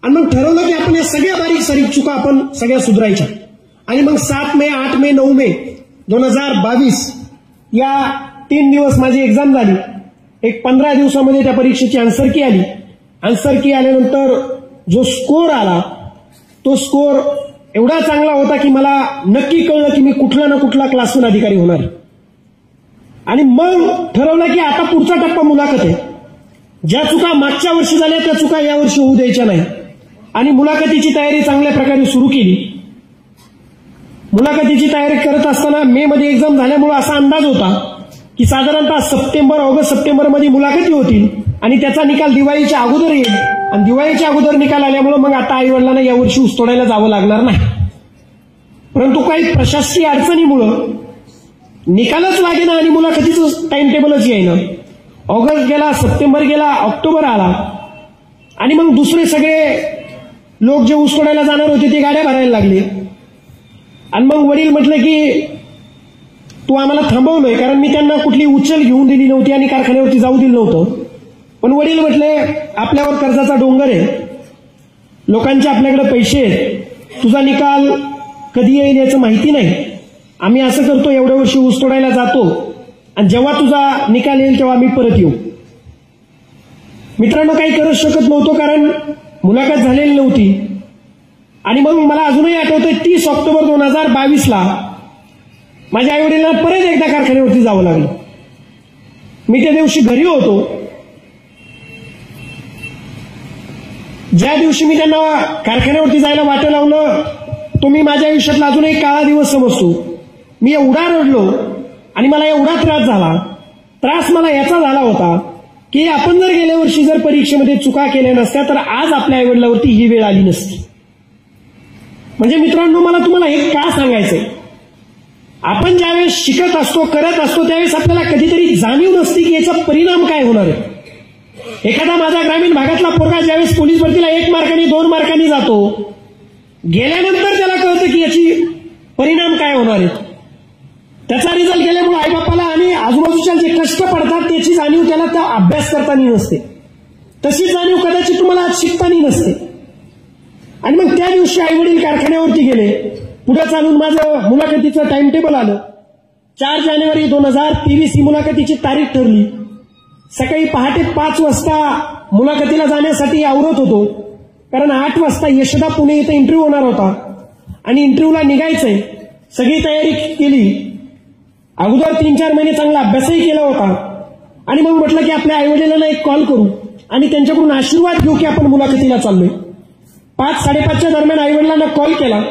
आणि मग ठरवलं की आपण या सगळ्या बारीक सारीक चुका आपण सगळ्या सुधारायच्या. आणि मग 7 मे, 8 मे, 9 मे 2022 या 3 दिवस माझी एक्झाम झाली. एक 15 दिवसामध्ये त्या परीक्षेची आन्सर की आली. आन्सर की आल्यानंतर जो स्कोर आला, तो स्कोर एवढा चांगला होता की मला नक्की कळलं की मी कुठला ना कुठला क्लासरूम अधिकारी होणार. आणि मग ठरवलं की आता पुढचा टप्पा मुलाखत आहे. ज्या चुका मागच्या वर्षी झाल्या त्या चुका यावर्षी होऊ द्यायच्या नाही. आणि मुलाखतीची तयारी चांगल्या प्रकारे सुरू केली. मुलाखतीची तयारी करत असताना मे मध्ये एक्झाम झाल्यामुळे असा अंदाज होता की साधारणतः ऑगस्ट सप्टेंबरमध्ये मुलाखती होतील आणि त्याचा निकाल दिवाळीच्या अगोदर येईल. आणि दिवाळीच्या अगोदर निकाल आल्यामुळे मग आता आई वडिलांना यावर्षी ऊस तोडायला जावं लागणार नाही. परंतु काही प्रशासकीय अडचणीमुळं निकालच लागेना आणि मुलाखतीचं टाइम टेबलच येईना. ऑगस्ट गेला, सप्टेंबर गेला, ऑक्टोबर आला आणि मग दुसरे सगळे लोक जे ऊस तोडायला जाणार होते ते गाड्या भरायला लागले. आणि मग वडील म्हटले की तू आम्हाला थांबवलंय, कारण मी त्यांना कुठली उचल घेऊन दिली नव्हती आणि कारखान्यावरती जाऊ दिलं नव्हतं. पण वडील म्हटले आपल्यावर कर्जाचा डोंगर आहे, लोकांचे आपल्याकडे पैसे आहेत, तुझा निकाल कधी येईल याचं माहिती नाही. आम्ही असं करतो, एवढ्या वर्षी ऊस तोडायला जातो आणि जेव्हा तुझा निकाल येईल तेव्हा आम्ही परत येऊ. मित्रांनो, काही करू शकत नव्हतो कारण मुलाखत झालेली नव्हती. आणि मग मला अजूनही आठवतंय 30 ऑक्टोबर 2022 माझ्या आईवडिलांना परत एकदा कारखान्यावरती जावं लागलं. मी त्या दिवशी घरी होतो. ज्या दिवशी मी त्यांना कारखान्यावरती जायला वाटं लावलं, तो मी माझ्या आयुष्यातला अजून एक काळा दिवस समजतो. मी एवढा रडलो आणि मला एवढा त्रास झाला. त्रास मला याचा झाला होता की आपण जर गेल्या वर्षी जर परीक्षेमध्ये चुका केल्या नसत्या तर आज आपल्या आईवडिलांवरती ही वेळ आली नसती. म्हणजे मित्रांनो, मला तुम्हाला हे का सांगायचंय, आपण ज्यावेळेस शिकत असतो, करत असतो, त्यावेळेस आपल्याला कधीतरी जाणीव नसते की याचा परिणाम काय होणार आहे. एखादा माझा ग्रामीण भागातला पोरगा ज्यावेळेस पोलीस भरतीला 1 मार्कांनी 2 मार्कांनी जातो, गेल्यानंतर त्याला कळतं की याची परिणाम काय होणार आहेत. त्याचा रिझल्ट गेल्यामुळे आईबापाला आणि आजूबाजूच्या जे कष्ट पडतात त्याची जाणीव त्याला त्या अभ्यास करताना नसते. तशी जाणीव कदाचित तुम्हाला शिकताना नसते. आणि मग त्या दिवशी आईवडील कारखान्यावरती गेले. पुढे चालून माझं मुलाखतीचं टाइम टेबल आलं. 4 जानेवारी 2023 ही मुलाखतीची तारीख ठरली. सकाळी पहाटे 5 वाजता मुलाखतीला जाण्यासाठी आवरत होतो, कारण 8 वाजता यशदा पुणे इथं इंटरव्ह्यू होणार होता आणि इंटरव्ह्यूला निघायचंय. सगळी तयारी केली. अगोदर 3-4 महिने चांगला अभ्यासही केला होता. आणि मग म्हटलं की आपल्या आईवडिलांना एक कॉल करू आणि त्यांच्याकडून आशीर्वाद घेऊ की आपण मुलाखतीला चाललोय. 5-5:30च्या दरम्यान आईवडिलांना कॉल केला.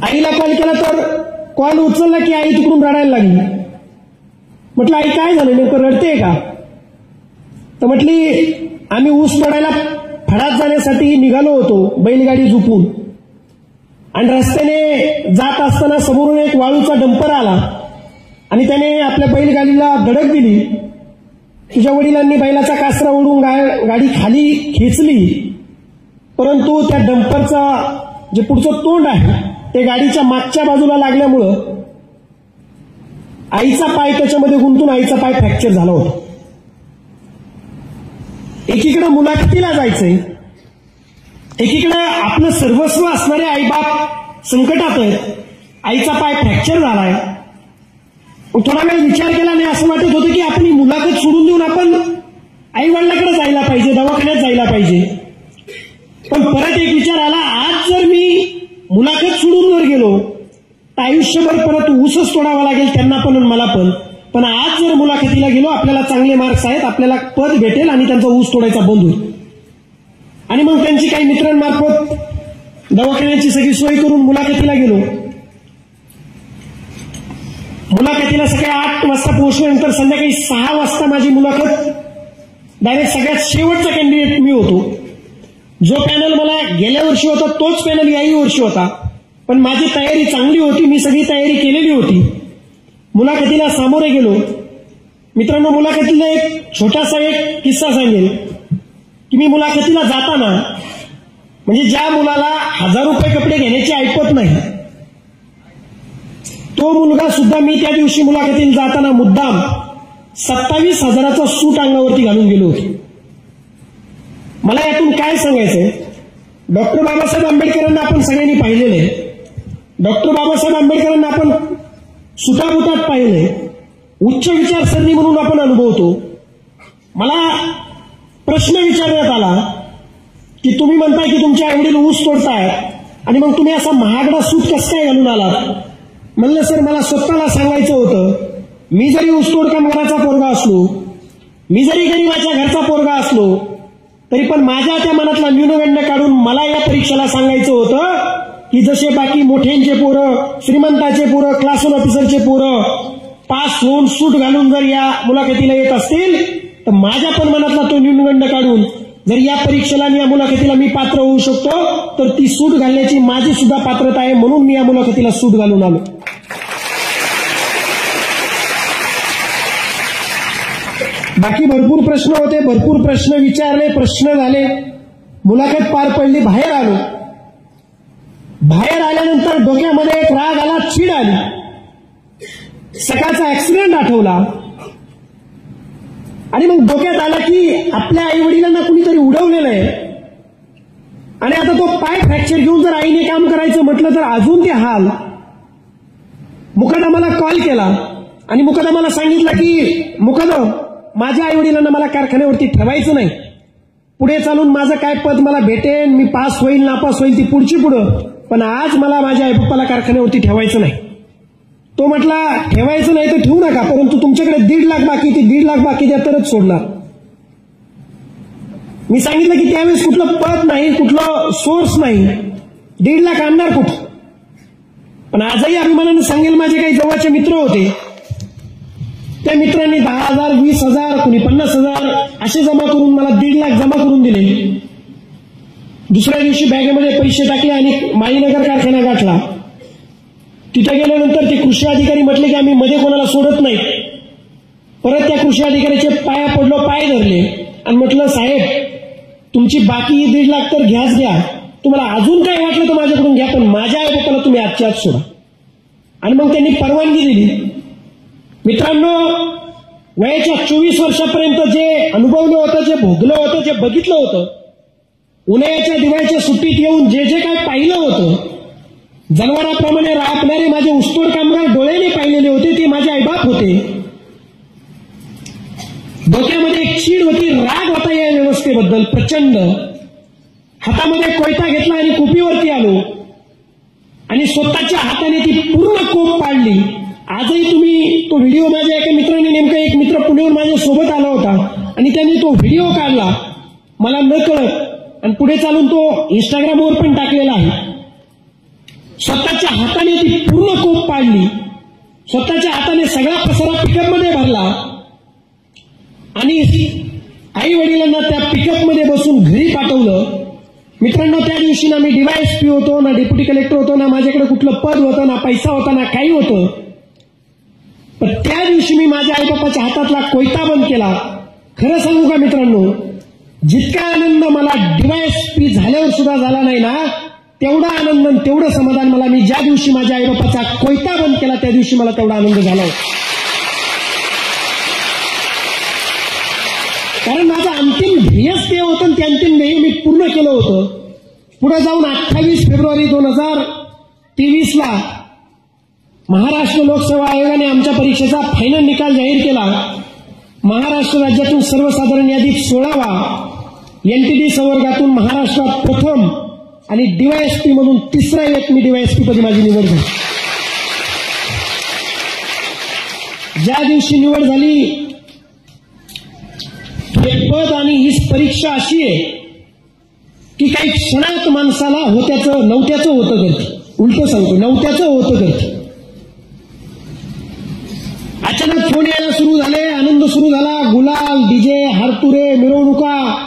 आईला कॉल केला तर कॉल उचलला की आई तिकडून रडायला लागली. म्हटलं आई काय झालं, नेमकं रडतेय का? तर म्हटली आम्ही ऊस तोडायला फडात जाण्यासाठी निघालो होतो बैलगाडी झुपून, आणि रस्त्याने जात असताना समोरून एक वाळूचा डंपर आला आणि त्याने आपल्या बैलगाडीला धडक दिली. तुझ्या वडिलांनी बैलाचा कासरा ओढून गाडी खाली खेचली, परंतु त्या डंपरचा जे पुढचं तोंड आहे ते गाडीच्या मागच्या बाजूला लागल्यामुळं आईचा पाय त्याच्यामध्ये गुंतून आईचा पाय फ्रॅक्चर झाला होता. एकीकडे मुलाखतीला जायचंय, एकीकडे आपलं सर्वस्व असणारे आईबाप संकटात आहेत. आईचा पाय फ्रॅक्चर झालाय. थोडा वेळ विचार केला नाही, असं वाटत होतं की आपण ही मुलाखत सोडून देऊन आपण आई वडिलांकडे जायला पाहिजे, दवाखान्यात जायला पाहिजे. पण परत एक विचार आला, आज जर मी मुलाखत सोडून वर गेलो तर आयुष्यभर परत ऊसच तोडावा लागेल त्यांना पण आणि मला पण. पण आज जर मुलाखतीला गेलो, आपल्याला चांगले मार्क्स आहेत, आपल्याला पद भेटेल आणि त्यांचा ऊस तोडायचा बंद होईल. आणि मग त्यांची काही मित्रांमार्फत दवाखान्याची सगळी सोय करून मुलाखतीला गेलो. मुलाखतीला सकाळी 8 वाजता पोहोचल्यानंतर संध्याकाळी 6 वाजता माझी मुलाखत डायरेक्ट सगळ्यात शेवटचा कॅन्डिडेट मी होतो. जो पॅनल मला गेल्या वर्षी होता तोच पॅनल याही वर्षी होता, पण माझी तयारी चांगली होती, मी सगळी तयारी केलेली होती. मुलाखतीला सामोरे गेलो. मित्रांनो, मुलाखतीला एक छोटासा एक किस्सा सांगेल की मी मुलाखतीला जाताना म्हणजे ज्या मुलाला 1000 रुपये कपडे घेण्याची ऐपत नाही तो मुलगा सुद्धा मी त्या दिवशी मुलाखतीला जाताना मुद्दाम 27,000चा सूट अंगावरती घालून गेलो होतो. मला यातून काय सांगायचंय, डॉक्टर बाबासाहेब आंबेडकरांना आपण सगळ्यांनी पाहिलेलं आहे. डॉक्टर बाबासाहेब आंबेडकरांना आपण सुटाबुटात पाहिले, उच्च विचारसरणी म्हणून आपण अनुभवतो. मला प्रश्न विचारण्यात आला की तुम्ही म्हणताय की तुमचे आईवडील ऊस तोडतायत आणि मग तुम्ही असा महागडा सूट कसं काय घालून आलात. म्हणलं सर, मला स्वतःला सांगायचं होतं, मी जरी ऊसतोड कामगाराचा पोरगा असलो, मी जरी गरीबाच्या घरचा पोरगा असलो, तरी पण माझ्या त्या मनातला न्यूनगंड काढून मला या परीक्षेला सांगायचं होतं की जसे बाकी मोठ्यांचे पोरं, श्रीमंताचे पोरं, क्लास 1 ऑफिसरचे पोरं पास होऊन सूट घालून जर या मुलाखतीला येत असतील, तर माझ्या पण मनातला तो न्यूनगंड काढून जर या परीक्षेला आणि या मुलाखतीला मी पात्र होऊ शकतो, तर ती सूट घालण्याची माझी सुद्धा पात्रता आहे, म्हणून मी या मुलाखतीला सूट घालून आलो. बाकी भरपूर प्रश्न होते, भरपूर प्रश्न विचारले, प्रश्न झाले, मुलाखत पार पडली, बाहेर आलो. बाहेर आल्यानंतर डोक्यामध्ये एक राग आला, चीड आली. सकाळचा ऍक्सिडेंट आठवला आणि मग डोक्यात आलं की आपल्या आई वडिलांना कुणीतरी उडवलेलं आहे आणि आता तो पाय फ्रॅक्चर घेऊन जर आईने काम करायचं म्हटलं तर अजून ते हाल. मुकादमाला कॉल केला आणि मुकादमाला सांगितलं की मुकादम, माझ्या आई वडिलांना मला कारखान्यावरती ठेवायचं नाही, पुढे चालून माझं काय पद मला भेटेन, मी पास होईल नापास होईल ती पुढची पुढं, पण आज मला माझ्या आईबापाला कारखान्यावरती ठेवायचं नाही. तो म्हटला ठेवायचं नाही तर ठेवू नका, परंतु तुमच्याकडे 1.5 लाख बाकी, ती 1.5 लाख बाकी द्या तरच सोडणार. मी सांगितलं की त्यावेळेस कुठलं पद नाही, कुठलं सोर्स नाही, 1.5 लाख आणणार कुठं. पण आजही अभिमानाने सांगेल, माझे काही जवळचे मित्र होते, त्या मित्रांनी 10,000, 20,000, कुणी 50,000 असे जमा करून मला 1.5 लाख जमा करून दिले. दुसऱ्या दिवशी बॅगेमध्ये पैसे टाकले आणि माळीनगर कारखाना गाठला. तिथे गेल्यानंतर ते कृषी अधिकारी म्हटले की आम्ही मध्ये कोणाला सोडत नाही. परत त्या कृषी अधिकाऱ्याचे पाया पडलो, पाय धरले आणि म्हटलं, साहेब तुमची बाकी 1.5 लाख तर घ्याच घ्या, तुम्हाला अजून काय वाटलं तर माझ्याकडून घ्या, पण माझ्या आईबापाला तुम्ही आजच्या आज सोडा. आणि मग त्यांनी परवानगी दिली. मित्रांनो, वयाच्या 24 वर्षापर्यंत जे अनुभवलं होतं, जे भोगलं होतं, जे बघितलं होतं, उन्हाळ्याच्या दिवाळीच्या सुट्टीत येऊन जे जे काय पाहिलं होतं, जनावराप्रमाणे राबणारे माझे ऊसतोड कामगार डोळ्याने पाहिलेले होते, ते माझे आईबाप होते. डोक्यामध्ये एक चीड होती, राग होता या व्यवस्थेबद्दल प्रचंड. हातामध्ये कोयता घेतला आणि कुपीवरती आलो आणि स्वतःच्या हाताने ती पूर्ण कोप पाडली. आजही तुम्ही तो व्हिडिओ, माझ्या एका मित्राने, नेमका एक मित्र पुण्याहून माझ्या सोबत आला होता आणि त्यांनी तो व्हिडिओ काढला मला न कळत आणि पुढे चालून तो इंस्टाग्रामवर पण टाकलेला आहे. स्वतःच्या हाताने ती पूर्ण कोप पाडली, स्वतःच्या हाताने सगळा पसारा पिकअपमध्ये भरला आणि आई वडिलांना त्या पिकअपमध्ये बसून घरी पाठवलं. मित्रांनो, त्या दिवशी ना मी DYSP होतो, ना डेप्युटी कलेक्टर होतो, ना माझ्याकडे कुठलं पद होतं, ना पैसा होता, ना काही होतं. पण त्या दिवशी मी माझ्या आईबापाच्या हातातला कोयता बंद केला. खरं सांगू का मित्रांनो, जितका आनंद मला DYSP झाल्यावर सुद्धा झाला नाही ना, तेवढा आनंद, तेवढं समाधान मला मी ज्या दिवशी माझ्या आईबापाचा कोयता बंद केला त्या दिवशी मला तेवढा आनंद झाला. कारण माझं अंतिम ध्येयच ते होतं आणि ते अंतिम ध्येय मी पूर्ण केलं होतं. पुढे जाऊन 28 फेब्रुवारी 2023ला महाराष्ट्र लोकसेवा आयोगाने आमच्या परीक्षेचा फायनल निकाल जाहीर केला. महाराष्ट्र राज्यातून सर्वसाधारण यादीत 16वा, NTD संवर्गातून महाराष्ट्रात प्रथम आणि DYSP मधून 3रा मी DYSP पदी माझी निवड झाली. ज्या दिवशी निवड झाली, हे पद आणि ही परीक्षा अशी आहे की काही क्षणात माणसाला होत्याचं नव्हत्याचं होतं करते. उलट सांगतो, नव्हत्याचं होतं करते. फोन यायला सुरू झाले, आनंद सुरू झाला, गुलाल, डीजे, हारतुरे, मिरवणुका.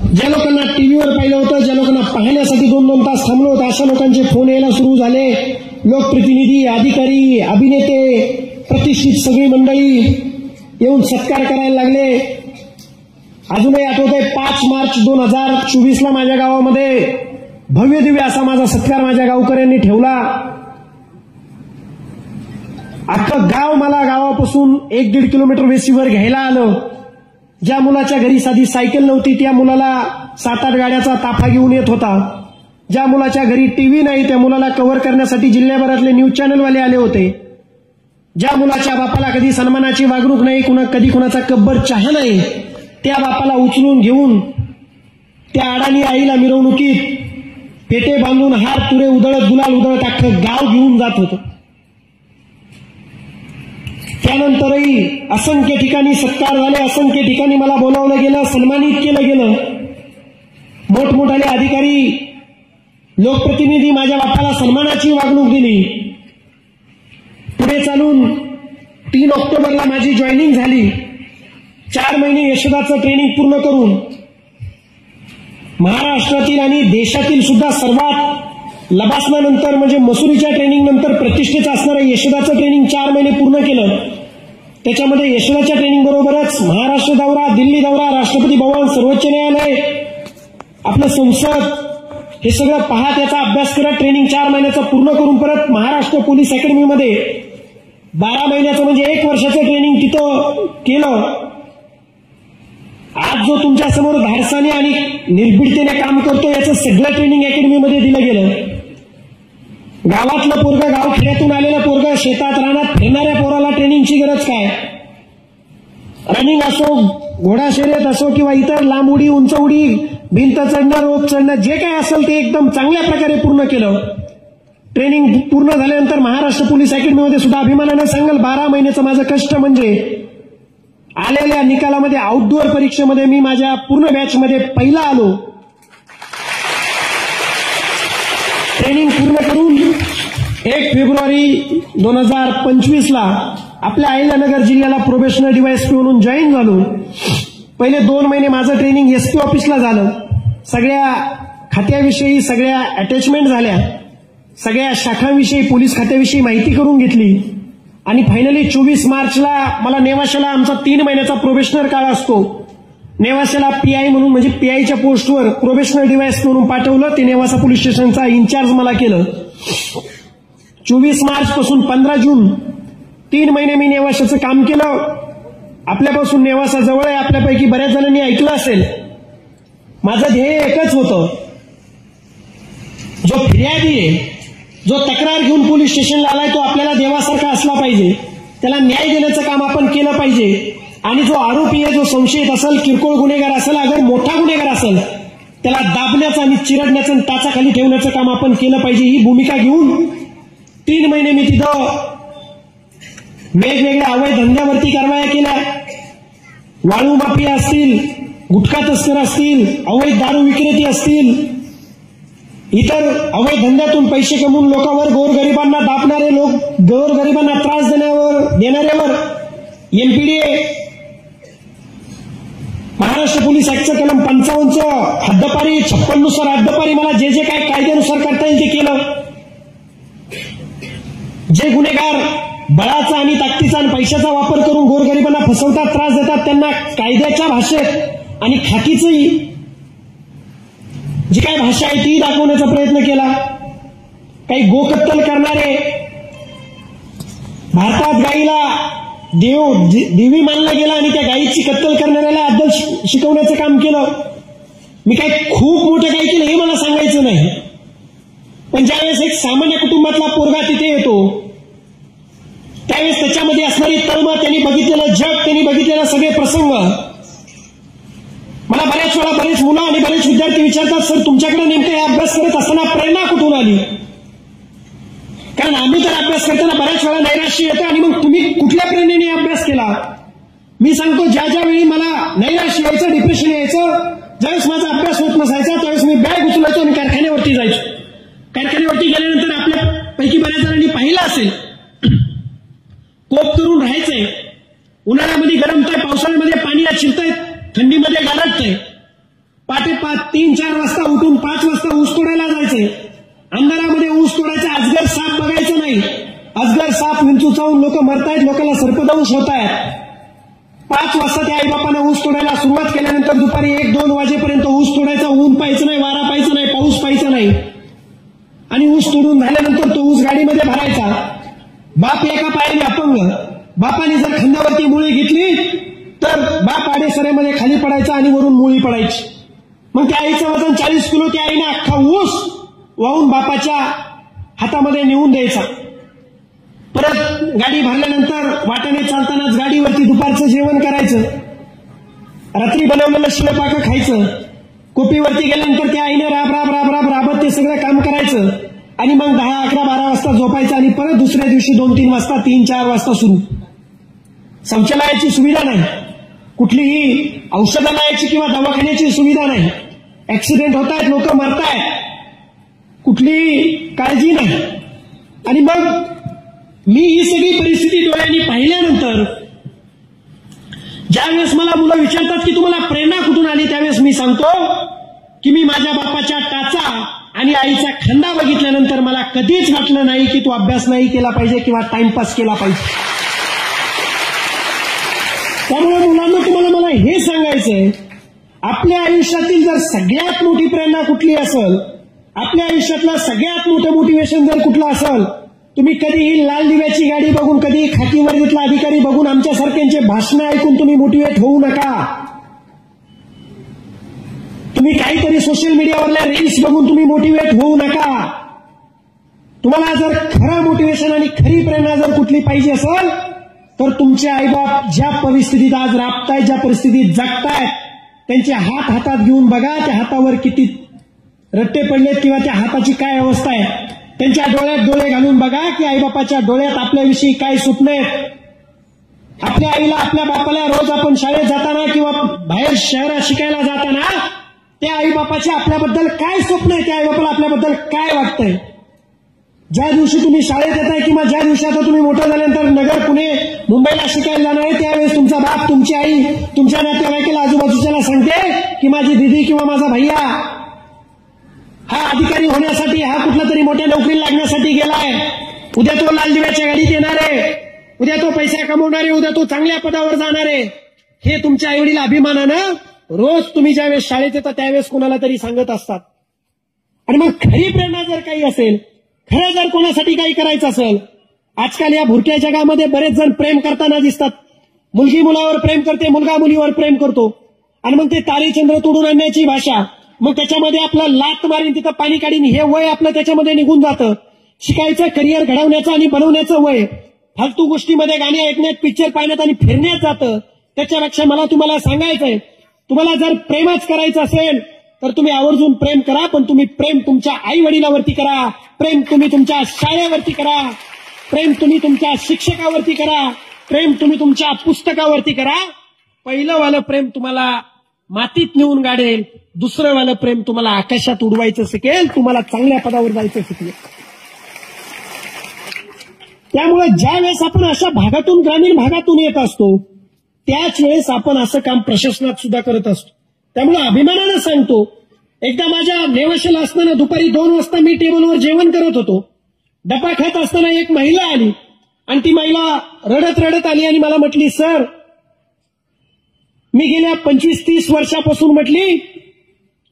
ज्या लोकांना टीव्हीवर पाहिलं होतं, ज्या लोकांना पाहण्यासाठी 2-2 तास थांबलो होतं, अशा लोकांचे फोन यायला सुरू झाले. लोकप्रतिनिधी, अधिकारी, अभिनेते, प्रतिष्ठित सगळी मंडळी येऊन सत्कार करायला लागले. अजूनही आठवतंय 5 मार्च 2024ला माझ्या गावामध्ये भव्य दिव्य असा माझा सत्कार माझ्या गावकऱ्यांनी ठेवला. अख्खं गाव मला गावापासून 1-1.5 किलोमीटर वेशीवर घ्यायला आलं. ज्या मुलाच्या घरी साधी सायकल नव्हती त्या मुलाला 7-8 गाड्याचा ताफा घेऊन येत होता. ज्या मुलाच्या घरी टीव्ही नाही त्या मुलाला कव्हर करण्यासाठी जिल्ह्याभरातले न्यूज चॅनलवाले आले होते. ज्या मुलाच्या बापाला कधी सन्मानाची वागणूक नाही, कधी कुणाचा कब्बर चहा नाही, त्या बापाला उचलून घेऊन त्या अडाणी आईला मिरवणुकीत पेटे बांधून हार तुरे उधळत, गुलाल उधळत अख्खं गाव घेऊन जात होतं. त्यानंतरही असंख्य ठिकाणी सत्कार झाले, असंख्य ठिकाणी मला बोलावलं गेलं, सन्मानित केलं गेलं. मोठमोठाले अधिकारी, लोकप्रतिनिधी माझ्या बापाला सन्मानाची वागणूक दिली. पुढे चालून 3 ऑक्टोबरला माझी जॉईनिंग झाली. 4 महिने यशोदाचं ट्रेनिंग पूर्ण करून महाराष्ट्रातील आणि देशातील सुद्धा सर्वात लबासनानंतर म्हणजे मसुरीच्या ट्रेनिंग नंतर प्रतिष्ठेचं असणारं यशोदाचं ट्रेनिंग 4 महिने पूर्ण केलं. त्याच्यामध्ये यशोदाच्या ट्रेनिंग बरोबरच महाराष्ट्र दौरा, दिल्ली दौरा, राष्ट्रपती भवन, सर्वोच्च न्यायालय, आपलं संसद, हे सगळं पहा, त्याचा अभ्यास करत ट्रेनिंग 4 महिन्याचं पूर्ण करून परत महाराष्ट्र पोलीस अकॅडमीमध्ये 12 महिन्याचं म्हणजे 1 वर्षाचं ट्रेनिंग तिथं केलं. आज जो तुमच्या समोर धाडसाने आणि निर्भीडतेने काम करतो याचं सगळं ट्रेनिंग अकॅडमीमध्ये दिलं गेलं. गावातलं पोरगं, गावखेड्यातून आलेलं पोरगं, शेतात रानात फिरणाऱ्या पोराला ट्रेनिंगची गरज काय? रनिंग असो, घोडा शर्यत असो किंवा इतर लांब उडी, उंच उडी, भिंत चढणं, रोप चढणं, जे काय असेल ते एकदम चांगल्या प्रकारे पूर्ण केलं. ट्रेनिंग पूर्ण झाल्यानंतर महाराष्ट्र पोलीस अकॅडमीमध्ये सुद्धा अभिमानाने सांगाल 12 महिन्याचं माझं कष्ट म्हणजे आलेल्या निकालामध्ये आउटडोअर परीक्षेमध्ये मी माझ्या पूर्ण बॅचमध्ये पहिला आलो. ट्रेनिंग पूर्ण करून 1 फेब्रुवारी 2025ला आपल्या अहिल्यानगर जिल्ह्याला प्रोबेशनर डीवायएसपी म्हणून जॉईन झालो. पहिले 2 महिने माझं ट्रेनिंग एसपी ऑफिसला झालं. सगळ्या खात्याविषयी सगळ्या अटॅचमेंट झाल्या, सगळ्या शाखांविषयी, पोलीस खात्याविषयी माहिती करून घेतली आणि फायनली 24 मार्चला मला नेवाशाला आमचा 3 महिन्याचा प्रोबेशनर काळ असतो. नेवाशाला पीआय म्हणून म्हणजे पीआयच्या पोस्टवर प्रोबेशनर डीवायएसपी म्हणून पाठवलं. ते नेवासा पोलीस स्टेशनचा इन्चार्ज मला केलं. 24 मार्च पासून 15 जून 3 महिने मी नेवाशाचं काम केलं. आपल्यापासून नेवासा जवळ आहे, आपल्यापैकी बऱ्याच जणांनी ऐकलं असेल. माझं ध्येय एकच होतं, जो फिर्यादी आहे, जो तक्रार घेऊन पोलीस स्टेशनला आलाय तो आपल्याला देवासारखा असला पाहिजे, त्याला न्याय देण्याचं काम आपण केलं पाहिजे. आणि जो आरोपी आहे, जो संशयित असेल, किरकोळ गुन्हेगार असेल, अगर मोठा गुन्हेगार असेल, त्याला दाबण्याचं आणि चिरडण्याचं आणि टाचाखाली ठेवण्याचं काम आपण केलं पाहिजे. ही भूमिका घेऊन 3 महिने मी तिथं वेगवेगळ्या अवैध धंद्यावरती कारवाया केल्या. वाळू माफिया असतील, गुटखा तस्कर असतील, अवैध दारू विक्रेते असतील, इतर अवैध धंद्यातून पैसे कमवून लोकांवर, गोरगरिबांना दाबणारे लोक, गोरगरिबांना त्रास देणाऱ्यावर एमपीडीए, महाराष्ट्र पोलीस ऍक्टचं कलम 55 हद्दपारी, 56 नुसार हद्दपारी, मला जे जे काय कायद्यानुसार करता येईल ते केलं. जे गुन्हेगार बळाचा आणि ताकदीचा आणि पैशाचा वापर करून गोरगरिबांना फसवतात, त्रास देतात, त्यांना कायद्याच्या भाषेत आणि खाकीचंही जी काय भाषा आहे ती दाखवण्याचा प्रयत्न केला. काही गोकत्तल करणारे, भारतात गाईला देवी मानला गेला आणि त्या गायीची कत्तल करणाऱ्याला अद्दल शिकवण्याचं काम केलं. मी काय खूप मोठं काय केलं हे मला सांगायचं नाही, पण ज्यावेळेस एक सामान्य कुटुंबातला पोरगा तिथे येतो त्यावेळेस त्याच्यामध्ये असणारी तळमळ, त्यांनी बघितलेलं जग, त्यांनी बघितलेले सगळे प्रसंग, मला बऱ्याच वेळा बरेच मुलं आणि बरेच विद्यार्थी विचारतात, सर तुमच्याकडे नेमकं हे अभ्यास करत असताना प्रेरणा कुठून आली? कारण आम्ही तर अभ्यास करताना बऱ्याच वेळा नैराश्य येतं आणि मग तुम्ही कुठल्या प्रेरणेने अभ्यास केला? मी सांगतो, ज्या ज्या वेळी मला नैराश्य यायचं, डिप्रेशन यायचं, ज्यावेळेस माझा अभ्यास होत नसायचा त्यावेळेस मी बॅग उचलायचो आणि कारखान्यावरती जायचो. कारखान्यावरती गेल्यानंतर आपल्यापैकी बऱ्याच जणांनी पाहिलं असेल, कोप करून राहायचंय. उन्हाळ्यामध्ये गरमतंय, पावसाळ्यामध्ये पाणी शिरतंय, थंडीमध्ये गारटतंय. पाटे 3-4 वाजता उठून 5 वाजता ऊस तोडायला जायचंय. अंधारामध्ये ऊस तोडायचं, अजगर साप बघायचं नाही. अजगर साप विंचू चावून लोक मरतायत, लोकांना सर्पदंश होत आहेत. 5 वाजता त्या आईबापांना ऊस तोडायला सुरुवात केल्यानंतर दुपारी 1-2 वाजेपर्यंत ऊस तोडायचा. ऊन पाहायचं नाही, वारा पाहायचं नाही, पाऊस पाहायचा नाही. आणि ऊस तोडून झाल्यानंतर तो ऊस गाडीमध्ये भरायचा. बाप एका पायाने अपंग, बापाने जर खांद्यावरती मुळी घेतली तर बाप आडेसऱ्यामध्ये खाली पडायचा आणि वरून मुळी पडायची. मग त्या आईचं वजन 40 किलो. त्या आईने अख्खा ऊस वाहून बापाच्या हातामध्ये नेऊन द्यायचा. परत गाडी भरल्यानंतर वाट्याने चालतानाच गाडीवरती दुपारचं जेवण करायचं. रात्री बनवलेलं शिळपाकं खायचं. कोपीवरती गेल्यानंतर त्या आईने राबत ते सगळं काम करायचं. आणि मग 10, 11, 12 वाजता झोपायचं आणि परत दुसऱ्या दिवशी 2-3 वाजता 3-4 वाजता सुरू. शौचालयाची सुविधा नाही, कुठलीही औषधालयाची किंवा दवाखान्याची सुविधा नाही. ऍक्सिडेंट होत आहेत, लोक मरतायत, कुठलीही काळजी नाही. आणि मग मी ही सगळी परिस्थिती डोळ्यांनी पाहिल्यानंतर ज्यावेळेस मला मुलं विचारतात की तुम्हाला प्रेरणा कुठून आली, त्यावेळेस मी सांगतो की मी माझ्या बापाच्या टाचा आणि आईचा खांदा बघितल्यानंतर मला कधीच वाटलं नाही की तू अभ्यास नाही केला पाहिजे किंवा टाइमपास केला पाहिजे. त्यामुळे मुलांना तुम्हाला मला हे सांगायचंय, आपल्या आयुष्यातील जर सगळ्यात मोठी प्रेरणा कुठली असेल, आपल्या आयुष्यातलं सगळ्यात मोठं मोटिवेशन जर कुठलं असेल, तुम्ही कधीही लाल दिव्याची गाडी बघून, कधीही खाकी वर्दीतला अधिकारी बघून आमच्यासारख्यांचे भाषणं ऐकून तुम्ही मोटिवेट होऊ नका. तुम्ही काहीतरी सोशल मीडियावरल्या रील्स बघून तुम्ही मोटिवेट होऊ नका. तुम्हाला जर खरं मोटिवेशन आणि खरी प्रेरणा जर कुठली पाहिजे असेल तर तुमचे आईबाप ज्या परिस्थितीत आज राबतायत, ज्या परिस्थितीत जगतायत, त्यांचे हात हातात घेऊन बघा, त्या हातावर किती रट्टे पडलेत किंवा त्या हाताची काय अवस्था आहे. त्यांच्या डोळ्यात डोळे घालून बघा की आईबापाच्या डोळ्यात आपल्याविषयी काय स्वप्न आहेत. आपल्या आईला, आपल्या बापाला रोज आपण शाळेत जाताना किंवा बाहेर शहरात शिकायला जाताना त्या आईबापाचे आपल्याबद्दल काय स्वप्न आहे, त्या आईबापाला आपल्याबद्दल काय वाटतंय. ज्या दिवशी तुम्ही शाळेत येताय किंवा ज्या दिवशी आता तुम्ही मोठं झाल्यानंतर नगर, पुणे, मुंबईला शिकायला जाणार आहे, त्यावेळेस तुमचा बाप, तुमची आई तुमच्या नातेवाईकाला, आजूबाजूच्याला सांगते की माझी दिदी किंवा माझा भैया हा अधिकारी होण्यासाठी, हा कुठल्या तरी मोठ्या नोकरीला लागण्यासाठी गेलाय. उद्या तो लाल दिव्याच्या गाडीत येणार आहे, उद्या तो पैसा कमवणार आहे, उद्या तो चांगल्या पदावर जाणार आहे. हे तुमच्या आईवडील अभिमानानं रोज तुम्ही ज्यावेळेस शाळेत येता त्यावेळेस कोणाला तरी सांगत असतात. आणि मग खरी प्रेरणा जर काही असेल, खरं जर कोणासाठी काही करायचं असेल, आजकाल या भुरक्या जगामध्ये बरेच जण प्रेम करताना दिसतात. मुलगी मुलावर प्रेम करते, मुलगा मुलीवर प्रेम करतो, आणि मग ते तारेचंद्र तोडून आणण्याची भाषा, मग त्याच्यामध्ये आपलं लात मारीन, तिथं पाणी काढीन, हे वय आपलं त्याच्यामध्ये निघून जातं. शिकायचं, करिअर घडवण्याचं आणि बनवण्याचं वय फालतू गोष्टीमध्ये गाणी ऐकण्यात, पिक्चर पाहण्यात आणि फिरण्यात जातं. त्याच्यापेक्षा मला तुम्हाला सांगायचंय, तुम्हाला जर प्रेमच करायचं असेल तर तुम्ही आवर्जून प्रेम करा, पण तुम्ही प्रेम तुमच्या आई वडिलावरती करा, प्रेम तुम्ही तुमच्या शाळेवरती करा, प्रेम तुम्ही तुमच्या शिक्षकावरती करा, प्रेम तुम्ही तुमच्या पुस्तकावरती करा. पहिलं वालं प्रेम तुम्हाला मातीत नेऊन गाडेल, दुसरं वालं प्रेम तुम्हाला आकाशात उडवायचं शिकेल, तुम्हाला चांगल्या पदावर जायचं शिकेल. त्यामुळे ज्या वेळेस आपण अशा भागातून, ग्रामीण भागातून येत असतो, त्याच वेळेस आपण असं काम प्रशासनात सुद्धा करत असतो. त्यामुळे अभिमानानं सांगतो, एकदा माझ्या नेवाशाला असताना दुपारी 2 वाजता मी टेबलवर जेवण करत होतो. डबा खात असताना एक महिला आली आणि ती महिला रडत रडत आली आणि मला म्हटली, सर मी गेल्या 25-30 वर्षापासून म्हटली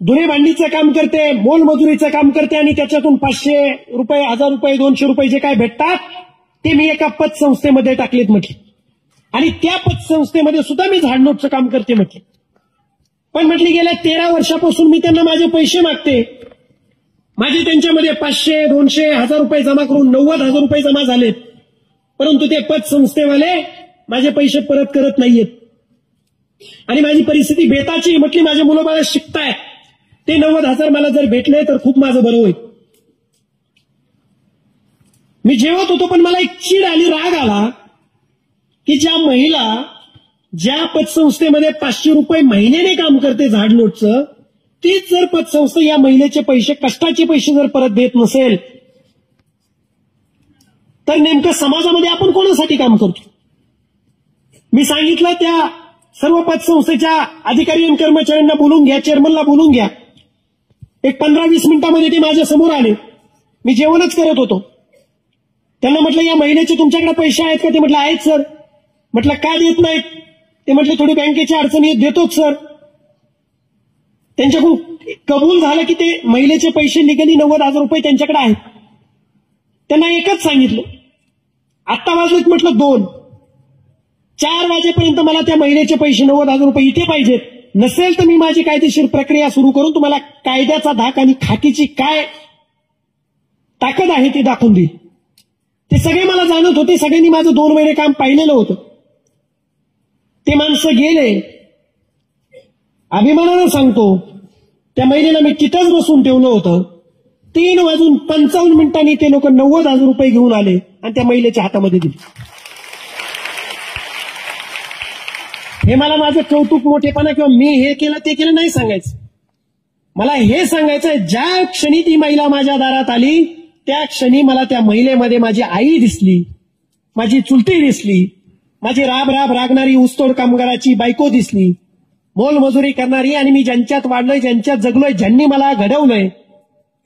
धुणे भांडीचं काम करते, मोलमजुरीचं काम करते आणि त्याच्यातून 500 रुपये, 1000 रुपये, 200 रुपये जे काय भेटतात ते मी एका पतसंस्थेमध्ये टाकलेत म्हटली, आणि त्या पतसंस्थेमध्ये सुद्धा मी झाडलोटचं काम करते म्हटली. पण म्हटली गेल्या 13 वर्षापासून मी त्यांना माझे पैसे मागते, माझे त्यांच्यामध्ये 500, 200, 1000 रुपये जमा करून 90,000 रुपये जमा झालेत, परंतु ते पतसंस्थेवाले माझे पैसे परत करत नाहीयेत आणि माझी परिस्थिती बेताची. म्हटली माझे मुलं बाळ शिकतायत, ते 90,000 मला जर भेटले तर खूप माझं बरं होईल. मी जेवत होतो पण मला एक चीड आली, राग आला की ज्या महिला ज्या पतसंस्थेमध्ये 500 रुपये महिन्याने काम करते झाडलोटचं, तीच जर पतसंस्था या महिलेचे पैसे, कष्टाचे पैसे जर परत देत नसेल तर नेमकं समाजामध्ये आपण कोणासाठी काम करतो. मी सांगितलं त्या सर्व पतसंस्थेच्या अधिकारी आणि कर्मचाऱ्यांना बोलून घ्या, चेअरमनला बोलून घ्या. एक 15-20 मिनिटांमध्ये ते माझ्या समोर आले. मी जेवणच करत होतो. त्यांना म्हटलं या महिन्याचे तुमच्याकडे पैसे आहेत का? ते म्हटलं आहेत सर. म्हटलं का देत नाहीत? ते म्हटले थोडी बँकेची अडचणी देतोच सर. त्यांच्याकडून कबूल झालं की ते महिलेचे पैसे लिगली 90,000 रुपये त्यांच्याकडे आहेत. त्यांना एकच सांगितलं. आत्ता वाजलेत म्हटलं 2. 4 वाजेपर्यंत मला त्या महिलेचे पैसे 90,000 रुपये इथे पाहिजेत. नसेल तर मी माझी कायदेशीर प्रक्रिया सुरू करून तुम्हाला कायद्याचा धाक आणि खाकीची काय ताकद आहे ती दाखवून देईल. ते सगळे मला जाणत होते. सगळ्यांनी माझं 2 महिने काम पाहिलेलं होतं. ते माणसं गेले. अभिमानानं सांगतो त्या महिलेला मी तिथंच बसून ठेवलं होतं. 3:55 ते लोक 90,000 रुपये घेऊन आले आणि त्या महिलेच्या हातामध्ये दिले. हे मला माझं कौतुक मोठेपणा किंवा मी हे केलं ते केलं नाही सांगायचं. मला हे सांगायचंय ज्या क्षणी ती महिला माझ्या दारात आली त्या क्षणी मला त्या महिलेमध्ये माझी आई दिसली, माझी चुलती दिसली, माझी राब राब रागणारी ऊसतोड कामगाराची बायको दिसली, मोलमजुरी करणारी. आणि मी ज्यांच्यात वाढलोय, ज्यांच्यात जगलोय, ज्यांनी मला घडवलंय,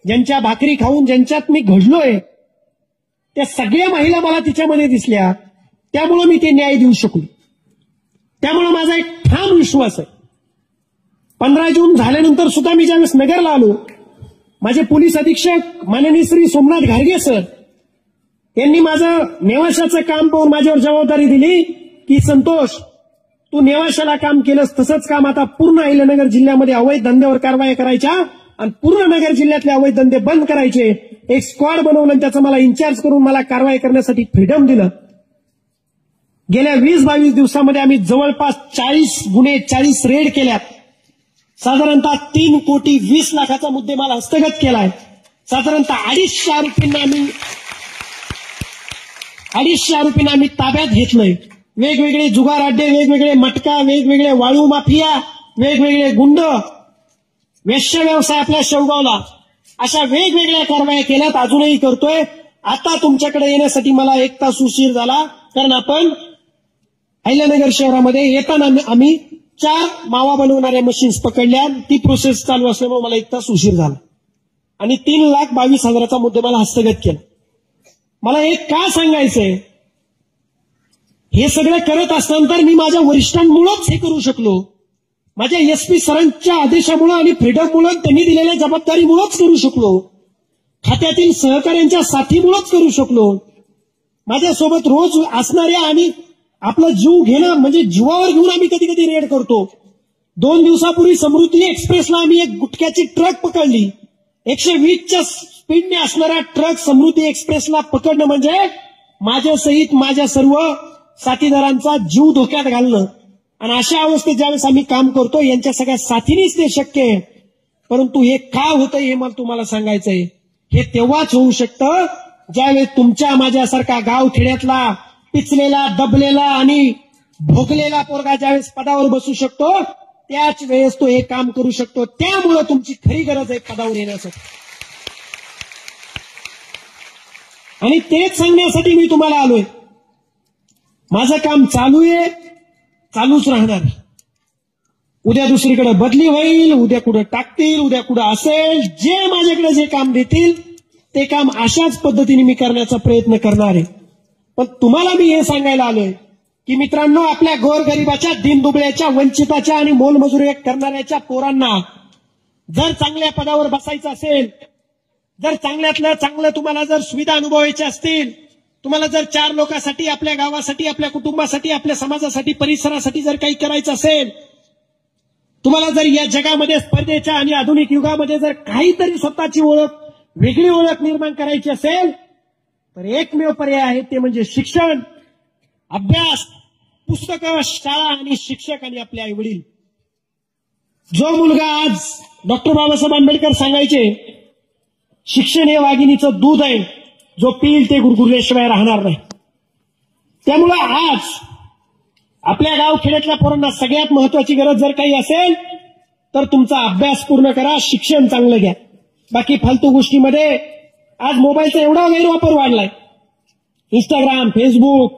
ज्यांच्या भाकरी खाऊन ज्यांच्यात मी घडलोय, त्या सगळ्या महिला मला तिच्यामध्ये दिसल्या. त्यामुळे मी ते न्याय देऊ शकलो. त्यामुळे माझा एक ठाम विश्वास आहे. 15 जून झाल्यानंतर सुद्धा मी ज्यावेळेस नगरला आलो, माझे पोलीस अधीक्षक माननीय श्री सोमनाथ घारगे सर यांनी माझं नेवाशाचं काम पाहून माझ्यावर जबाबदारी दिली की संतोष तू नेवाशाला काम केलंस तसंच काम आता पूर्ण अहिल्यानगर जिल्ह्यामध्ये अवैध धंद्यावर कारवाई करायच्या आणि पूर्ण नगर जिल्ह्यातले अवैध धंदे बंद करायचे. एक स्क्वॉड बनवलं आणि त्याचं मला इन्चार्ज करून मला कारवाई करण्यासाठी फ्रीडम दिलं. गेल्या 20-22 दिवसामध्ये आम्ही जवळपास 40 गुन्हे 40 रेड केल्यात. साधारणतः 3,20 लाखाचा मुद्देमाल हस्तगत केलाय. साधारणतः 250 आरोपींना आम्ही ताब्यात घेतलंय. वेगवेगळे जुगार अड्डे, वेगवेगळे मटका, वेगवेगळे वाळू माफिया, वेगवेगळे गुंड, वेश्य व्यवसाय आपल्या शेवगावला, अशा वेगवेगळ्या कारवाया केल्यात. अजूनही करतोय. आता तुमच्याकडे येण्यासाठी मला 1 तास उशीर झाला कारण आपण अहिल्यानगर शहरामध्ये येताना आम्ही 4 मावा बनवणाऱ्या मशीन्स पकडल्या. ती प्रोसेस चालू असल्यामुळे मला 1 तास उशीर झाला आणि 3,22,000चा मुद्देमाल हस्तगत केला. मला एक का सांगायचंय, हे सगळं करत असताना मी माझ्या वरिष्ठांमुळेच हे करू शकलो. माझ्या एसपी सरांच्या आदेशामुळे आणि फ्रीडममुळे त्यांनी दिलेल्या जबाबदारीमुळेच करू शकलो. खात्यातील सहकाऱ्यांच्या साथीमुळेच करू शकलो. माझ्यासोबत रोज असणाऱ्या आणि आपला जीव घेणं म्हणजे जीवावर घेऊन आम्ही कधी कधी रेड करतो. 2 दिवसापूर्वी समृद्धी एक्सप्रेसला आम्ही एक गुटख्याची ट्रक पकडली. 120च्या स्पीडने असणारा ट्रक समृद्धी एक्सप्रेसला पकडणं म्हणजे माझ्यासहित माझ्या सर्व साथीदारांचा जीव धोक्यात घालणं. आणि अशा अवस्थेत ज्यावेळेस आम्ही काम करतो यांच्या सगळ्या साथीनेच ते शक्य आहे. परंतु हे का होतंय हे मला तुम्हाला सांगायचंय. हे तेव्हाच होऊ शकतं ज्यावेळेस तुमच्या माझ्यासारखा गाव खेड्यातला पिचलेला, दबलेला आणि भोगलेला पोरगा ज्यावेळेस पदावर बसू शकतो त्याच वेळेस तो हे काम करू शकतो. त्यामुळे तुमची खरी गरज आहे पदावर येण्यासाठी. आणि तेच सांगण्यासाठी मी तुम्हाला आलोय. माझं काम चालू आहे, चालूच राहणार. उद्या दुसरीकडे बदली होईल, उद्या कुठं टाकतील, उद्या कुठं असेल, जे माझ्याकडे जे काम देतील ते काम अशाच पद्धतीने मी करण्याचा प्रयत्न करणार आहे. पण तुम्हाला मी हे सांगायला आलोय की मित्रांनो, आपल्या गोरगरिबाच्या, दीनदुबळ्याच्या, वंचिताच्या आणि मोलमजुरी करणाऱ्याच्या पोरांना जर चांगल्या पदावर बसायचं असेल, जर चांगल्यातलं चांगलं तुम्हाला जर सुविधा अनुभवायच्या असतील, तुम्हाला जर 4 लोकांसाठी, आपल्या गावासाठी, आपल्या कुटुंबासाठी, आपल्या समाजासाठी, परिसरासाठी जर काही करायचं असेल, तुम्हाला जर या जगामध्ये स्पर्धेच्या आणि आधुनिक युगामध्ये जर काहीतरी स्वतःची ओळख, वेगळी ओळख निर्माण करायची असेल तर एकमेव पर्याय आहे ते म्हणजे शिक्षण, अभ्यास, पुस्तकं, शाळा आणि शिक्षक आणि आपले आई वडील. जो मुलगा आज डॉक्टर बाबासाहेब आंबेडकर सांगायचे शिक्षण हे वाघिणीचं दूध आहे, जो पिईल ते गुरगुरल्याशिवाय राहणार नाही. त्यामुळे आज आपल्या गाव खेड्यातल्या पोरांना सगळ्यात महत्वाची गरज जर काही असेल तर तुमचा अभ्यास पूर्ण करा, शिक्षण चांगलं घ्या. बाकी फालतू गोष्टीमध्ये आज मोबाईलचा एवढा गैरवापर वाढलाय. इंस्टाग्राम, फेसबुक,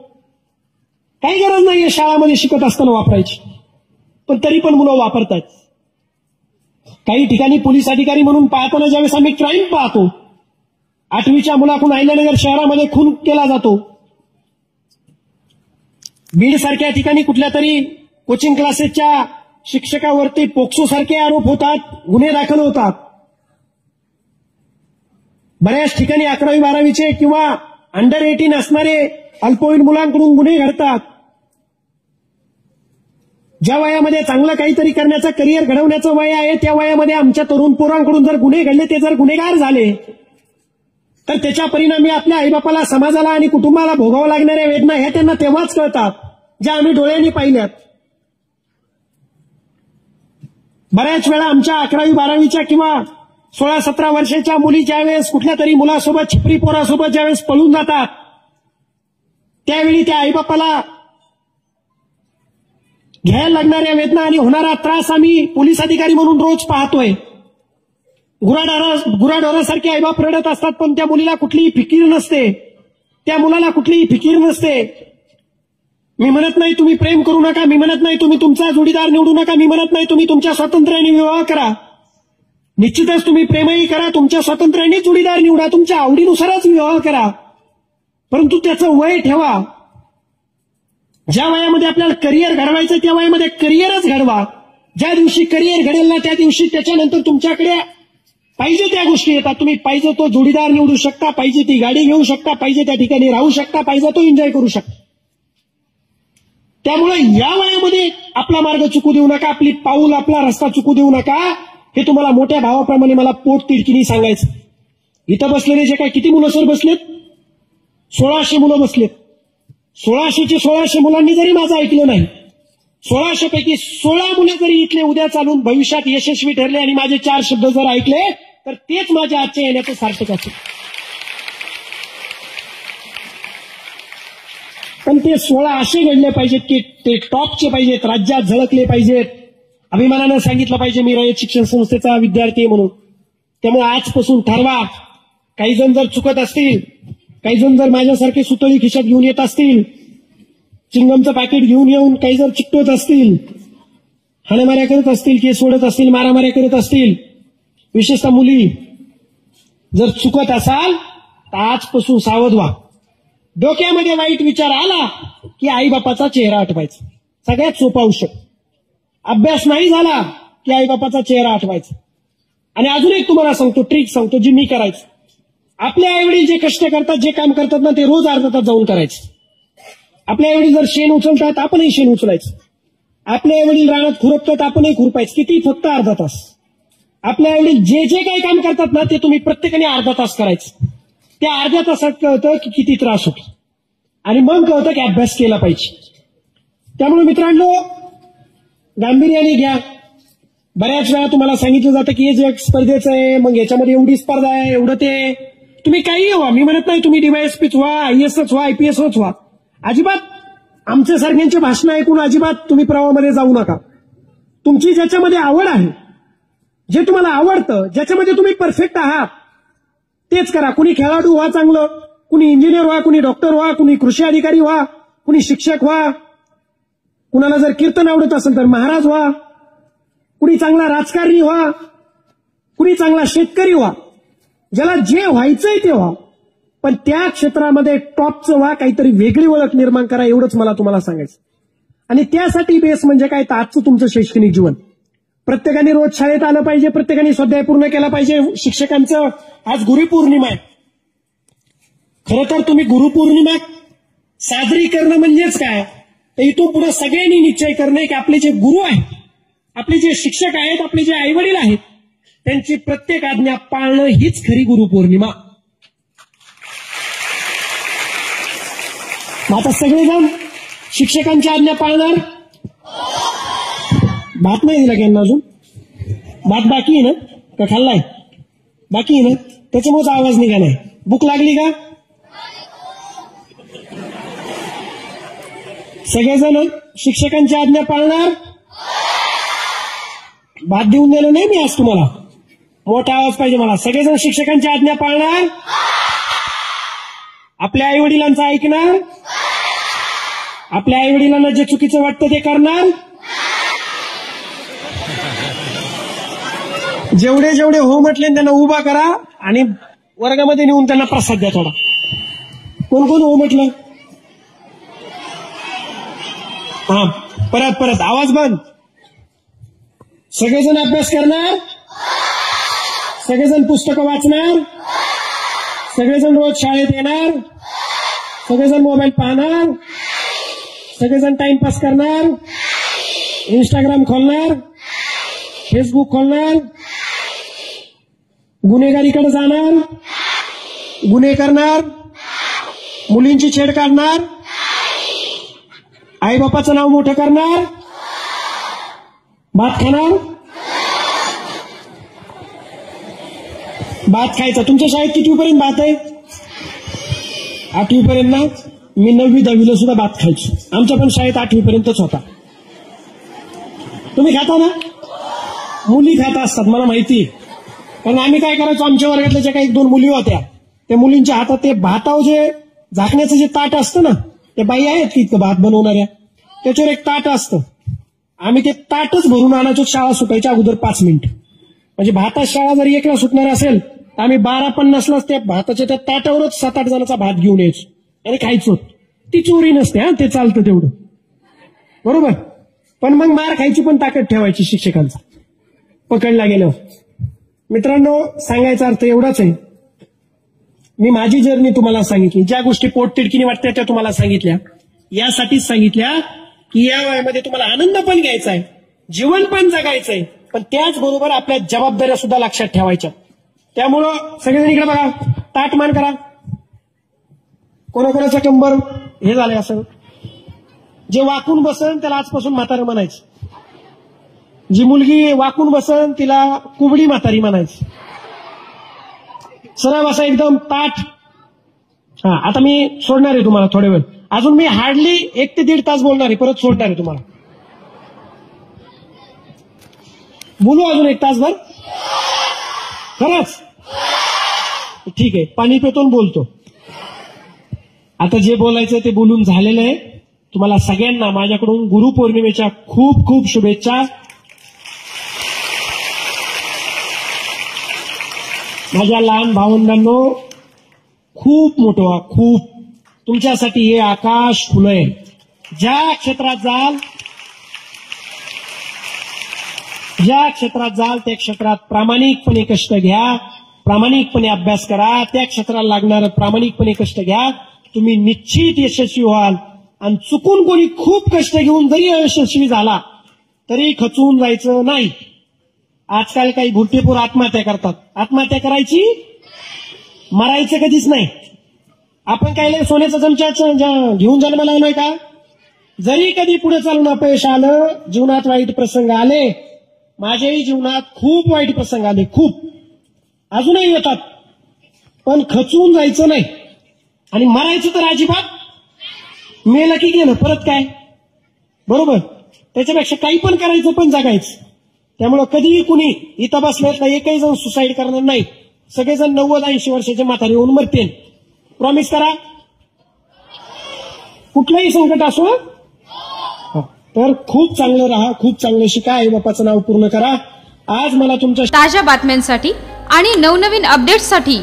काही गरज नाहीये शाळामध्ये शिकत असताना वापरायची, पण तरी पण मुलं वापरतात. काही ठिकाणी पोलीस अधिकारी म्हणून पाहताना ज्यावेळेस आम्ही क्राईम पाहतो, 8वीच्या मुलाकडून अहिल्यानगर शहरामध्ये खून केला जातो. बीड सारख्या ठिकाणी कुठल्या तरी कोचिंग क्लासेसच्या शिक्षकावरती पोक्सो सारखे आरोप होतात, गुन्हे दाखल होतात. बऱ्याच ठिकाणी 11वी-12वीचे किंवा अंडर 18 असणारे अल्पवयीन मुलांकडून गुन्हे घडतात. ज्या वयामध्ये चांगलं काहीतरी करण्याचं, करिअर घडवण्याचं वय आहे, त्या वयामध्ये आमच्या तरुण पोरांकडून जर गुन्हे घडले, ते जर गुन्हेगार झाले, तर त्याच्या परिणामी आपल्या आईबापाला, समाजाला आणि कुटुंबाला भोगावं लागणाऱ्या वेदना ह्या त्यांना तेव्हाच कळतात, ज्या आम्ही डोळ्यांनी पाहिल्यात. बऱ्याच वेळा आमच्या 11वी-12वीच्या किंवा 16-17 वर्षाच्या मुली ज्यावेळेस कुठल्या तरी मुलासोबत, छिपरी पोरासोबत ज्यावेळेस पळून जातात, त्यावेळी त्या आईबापाला घ्यायला लागणाऱ्या वेदना आणि होणारा त्रास आम्ही पोलीस अधिकारी म्हणून रोज पाहतोय. गुराढोरासारखे आईबाप रडत असतात, पण त्या मुलीला कुठलीही फिकीर नसते, त्या मुलाला कुठलीही फिकीर नसते. मी म्हणत नाही तुम्ही प्रेम करू नका, मी म्हणत नाही तुम्ही तुमचा जोडीदार निवडू नका, मी म्हणत नाही तुम्ही तुमच्या स्वातंत्र्याने विवाह करा. निश्चितच तुम्ही प्रेमही करा, तुमच्या स्वातंत्र्याने जोडीदार निवडा, तुमच्या आवडीनुसारच विवाह करा, परंतु त्याचं वय ठेवा. ज्या वयामध्ये आपल्याला करिअर घडवायचं त्या वयामध्ये करिअरच घडवा. ज्या दिवशी करिअर घडेल ना त्या दिवशी त्याच्यानंतर तुमच्याकडे पाहिजे त्या गोष्टी येतात. तुम्ही पाहिजे तो जोडीदार निवडू शकता, पाहिजे ती गाडी घेऊ शकता, पाहिजे त्या ठिकाणी राहू शकता, पाहिजे तो एन्जॉय करू शकता. त्यामुळे या वयामध्ये आपला मार्ग चुकू देऊ नका, आपली पाऊल, आपला रस्ता चुकू देऊ नका. हे तुम्हाला मोठ्या भावाप्रमाणे मला पोट तिडकीने सांगायचं. इथं बसलेले जे काय किती मुलं सर बसलेत, 1600 मुलं बसलेत. 1600चे 1600 मुलांनी जरी माझं ऐकलं नाही, 1600 पैकी 16 मुले जरी इथले उद्या चालून भविष्यात यशस्वी ठरले आणि माझे 4 शब्द जर ऐकले, तर तेच माझ्या आजच्या येण्याचं सार्थक असेल. पण ते 16 असे घडले पाहिजेत की ते टॉपचे पाहिजेत, राज्यात झळकले पाहिजेत, अभिमानानं सांगितलं पाहिजे मी रयत शिक्षण संस्थेचा विद्यार्थी आहे म्हणून. त्यामुळे आजपासून ठरवा, काही जण जर चुकत असतील, काही जण जर माझ्यासारखे सुतळी खिशात घेऊन येत असतील, चिंगमचं पॅकेट घेऊन येऊन काही जर चिकटवत असतील, हाणामाऱ्या करत असतील, केस सोडत असतील, मारामाऱ्या करत असतील, विशेषतः मुली जर चुकत असाल तर आजपासून सावध व्हा. डोक्यामध्ये वाईट विचार आला की आईबापाचा चेहरा आठवायचा, सगळ्यात सोपा औषध. अभ्यास नाही झाला की आईबापाचा चेहरा आठवायचा. आणि अजून एक तुम्हाला सांगतो, ट्रिक सांगतो जी मी करायचं. आपले आईवडील जे कष्ट करतात, जे काम करतात ना, ते रोज अर्धा तास जाऊन करायचं. आपले आईवडील जर शेण उचलतात, आपणही शेण उचलायचं. आपले आईवडील रानात खुरपतात, आपणही खुरपायचं. किती? फक्त अर्धा तास. आपल्या आईवडील जे जे काही काम करतात ना, ते तुम्ही प्रत्येकाने अर्धा तास करायचं. त्या अर्ध्या तासात कळतं की किती त्रास होतो आणि मग कळतं की अभ्यास केला पाहिजे. त्यामुळे मित्रांनो, गांभीर्याने घ्या. बऱ्याच वेळा तुम्हाला सांगितलं जातं की हे जे स्पर्धेचं आहे, मग याच्यामध्ये एवढी स्पर्धा आहे, एवढं ते. तुम्ही काही व्हा, मी म्हणत नाही तुम्ही डीवायएसपीच व्हा, आयएसच व्हा, आयपीएसच व्हा. अजिबात आमच्या सारख्यांची भाषणं ऐकून अजिबात तुम्ही प्रवाहामध्ये जाऊ नका. तुमची ज्याच्यामध्ये आवड आहे, जे तुम्हाला आवडतं, ज्याच्यामध्ये तुम्ही परफेक्ट आहात, तेच करा. कुणी खेळाडू व्हा चांगलं, कुणी इंजिनियर व्हा, कुणी डॉक्टर व्हा, कुणी कृषी अधिकारी व्हा, कुणी शिक्षक व्हा, कुणाला जर कीर्तन आवडत असेल तर महाराज व्हा, कुणी चांगला राजकारणी व्हा, कुणी चांगला शेतकरी व्हा. ज्याला जे व्हायचंय ते व्हा, पण त्या क्षेत्रामध्ये टॉपचं व्हा, काहीतरी वेगळी ओळख निर्माण करा. एवढंच मला तुम्हाला सांगायचं. आणि त्यासाठी बेस म्हणजे काय, तर आजचं तुमचं शैक्षणिक जीवन. प्रत्येकाने रोज शाळेत आलं पाहिजे, प्रत्येकाने स्वाध्याय पूर्ण केला पाहिजे. शिक्षकांचं आज गुरुपौर्णिमा आहे. खरं तर तुम्ही गुरुपौर्णिमा साजरी करणं म्हणजेच काय, तर इथून पुढे सगळ्यांनी निश्चय करणं की आपले जे गुरु आहेत, आपले जे शिक्षक आहेत, आपले जे आईवडील आहेत, त्यांची प्रत्येक आज्ञा पाळणं हीच खरी गुरुपौर्णिमा. आता सगळेजण शिक्षकांची आज्ञा पाळणार. भात नाही दिला की अजून? भात बाकी आहे ना, का खाल्लाय? बाकी आहे ना, त्याच्यामुळेच आवाज निघा नाही. भूक लागली का? सगळेजण शिक्षकांची आज्ञा पाळणार. भात देऊन दिलं नाही मी आज तुम्हाला, मोठा आवाज पाहिजे मला. सगळेजण शिक्षकांची आज्ञा पाळणार, आपल्या आई वडिलांचं ऐकणार, आपल्या आई वडिलांना जे चुकीचं वाटतं ते करणार, जेवढे जेवढे हो म्हटले त्यांना उभा करा आणि वर्गामध्ये नेऊन त्यांना प्रसाद द्या थोडा. कोण कोण हो म्हटलं? हा, परत आवाज बंद. सगळेजण अभ्यास करणार, सगळेजण पुस्तकं वाचणार, सगळेजण रोज शाळेत येणार, सगळेजण मोबाईल पाहणार, सगळेजण टाइमपास करणार, इंस्टाग्राम खोलणार, फेसबुक खोलणार, गुन्हेगारीकडे जाणार, गुन्हे करणार, मुलींची छेड काढणार, आई बापाचं नाव मोठं करणार, भात खाणार. भात खायचा. तुमच्या शाळेत कितवीपर्यंत भात आहे? 8वीपर्यंत ना. मी 9वी 10वीला सुद्धा भात खायचो. आमच्या पण शाळेत 8वीपर्यंतच होता. तुम्ही खाता ना? मुली खाता असतात मला माहिती. कारण आम्ही काय करायचो, आमच्या वर्गातल्या ज्या काही 2 मुली होत्या त्या मुलींच्या हातात ते भातावर जे झाकण्याचं जे ताट असतं ना, ते बाई आहेत की इतकं भात बनवणाऱ्या, त्याच्यावर एक ताट असतं. आम्ही ते ताटच भरून आणायचो शाळा सुटायच्या अगोदर 5 मिनिट. म्हणजे भातात शाळा जर 1ला सुटणार असेल तर आम्ही 12:50 त्या भाताच्या त्या ताटावरच 7-8 जणांचा भात घेऊन यायचो आणि खायचो. ती चोरी नसते, हा, ते चालतं तेवढं, बरोबर. पण मग मार खायची पण ताकद ठेवायची शिक्षकांचा पकडला गेलं. मित्रांनो, सांगायचा अर्थ एवढाच आहे. मी माझी जर्नी तुम्हाला सांगितली, ज्या गोष्टी पोटतिडकीने वाटत्या त्या तुम्हाला सांगितल्या, यासाठीच सांगितल्या की या वयामध्ये तुम्हाला आनंद पण घ्यायचा आहे, जीवन पण जगायचंय, पण त्याचबरोबर आपल्या जबाबदाऱ्या सुद्धा लक्षात ठेवायच्या. त्यामुळं सगळेजण इकडे बघा, ताट मान करा. कोणाकोणाचं कंबर हे झालंय असं. जे वाकून बसन त्याला आजपासून म्हातारं म्हणायचं. जी मुलगी वाकून बसन तिला कुबडी म्हातारी म्हणायची. सरळ असा एकदम ताट. हा, आता मी सोडणार आहे तुम्हाला थोड्या वेळ. अजून मी हार्डली 1 ते 1.5 तास बोलणार आहे, परत सोडणार आहे तुम्हाला. बोलू अजून 1 तासभर? खरंच? ठीक आहे, पाणी पितो आणि बोलतो. आता जे बोलायचं ते बोलून झालेलं आहे. तुम्हाला सगळ्यांना माझ्याकडून गुरुपौर्णिमेच्या खूप खूप शुभेच्छा. माझ्या लहान भावंडांनो, खूप मोठं व्हा, खूप. तुमच्यासाठी हे आकाश खुलं आहे. ज्या क्षेत्रात जाल त्या क्षेत्रात प्रामाणिकपणे कष्ट घ्या, प्रामाणिकपणे अभ्यास करा, त्या क्षेत्राला लागणारं प्रामाणिकपणे कष्ट घ्या. तुम्ही निश्चित यशस्वी व्हाल. आणि चुकून कोणी खूप कष्ट घेऊन जरी अयशस्वी झाला तरी खचून जायचं नाही. आजकाल काही भुरटेपोर आत्महत्या करतात. आत्महत्या करायची, मरायचं कधीच नाही. आपण काय सोन्याचा चमचा घेऊन जन्माला आलोय का? जरी कधी पुढे चालून अपयश आलं, जीवनात वाईट प्रसंग आले, माझ्याही जीवनात खूप वाईट प्रसंग आले, खूप, अजूनही येतात, पण खचून जायचं नाही. आणि मरायचं तर अजिबात. मेलं की गेलं, परत काय, बरोबर. त्याच्यापेक्षा काही पण करायचं, पण जगायचं. त्यामुळं कधीही कुणी इथं बसल्यात एकही जण सुसाईड करणार नाही. सगळेजण 90-80 वर्षाचे म्हातारे होऊन मरतील. प्रॉमिस करा, कुठलंही संकट असो. तर खूप चांगलं राहा, खूप चांगलं शिका, आई बापाचं नाव पूर्ण करा. आज मला तुमच्या ताज्या बातम्यांसाठी आणि नवनवीन अपडेट्ससाठी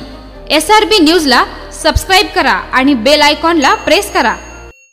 SRB न्यूजला सबस्क्राईब करा आणि बेल आयकॉनला प्रेस करा.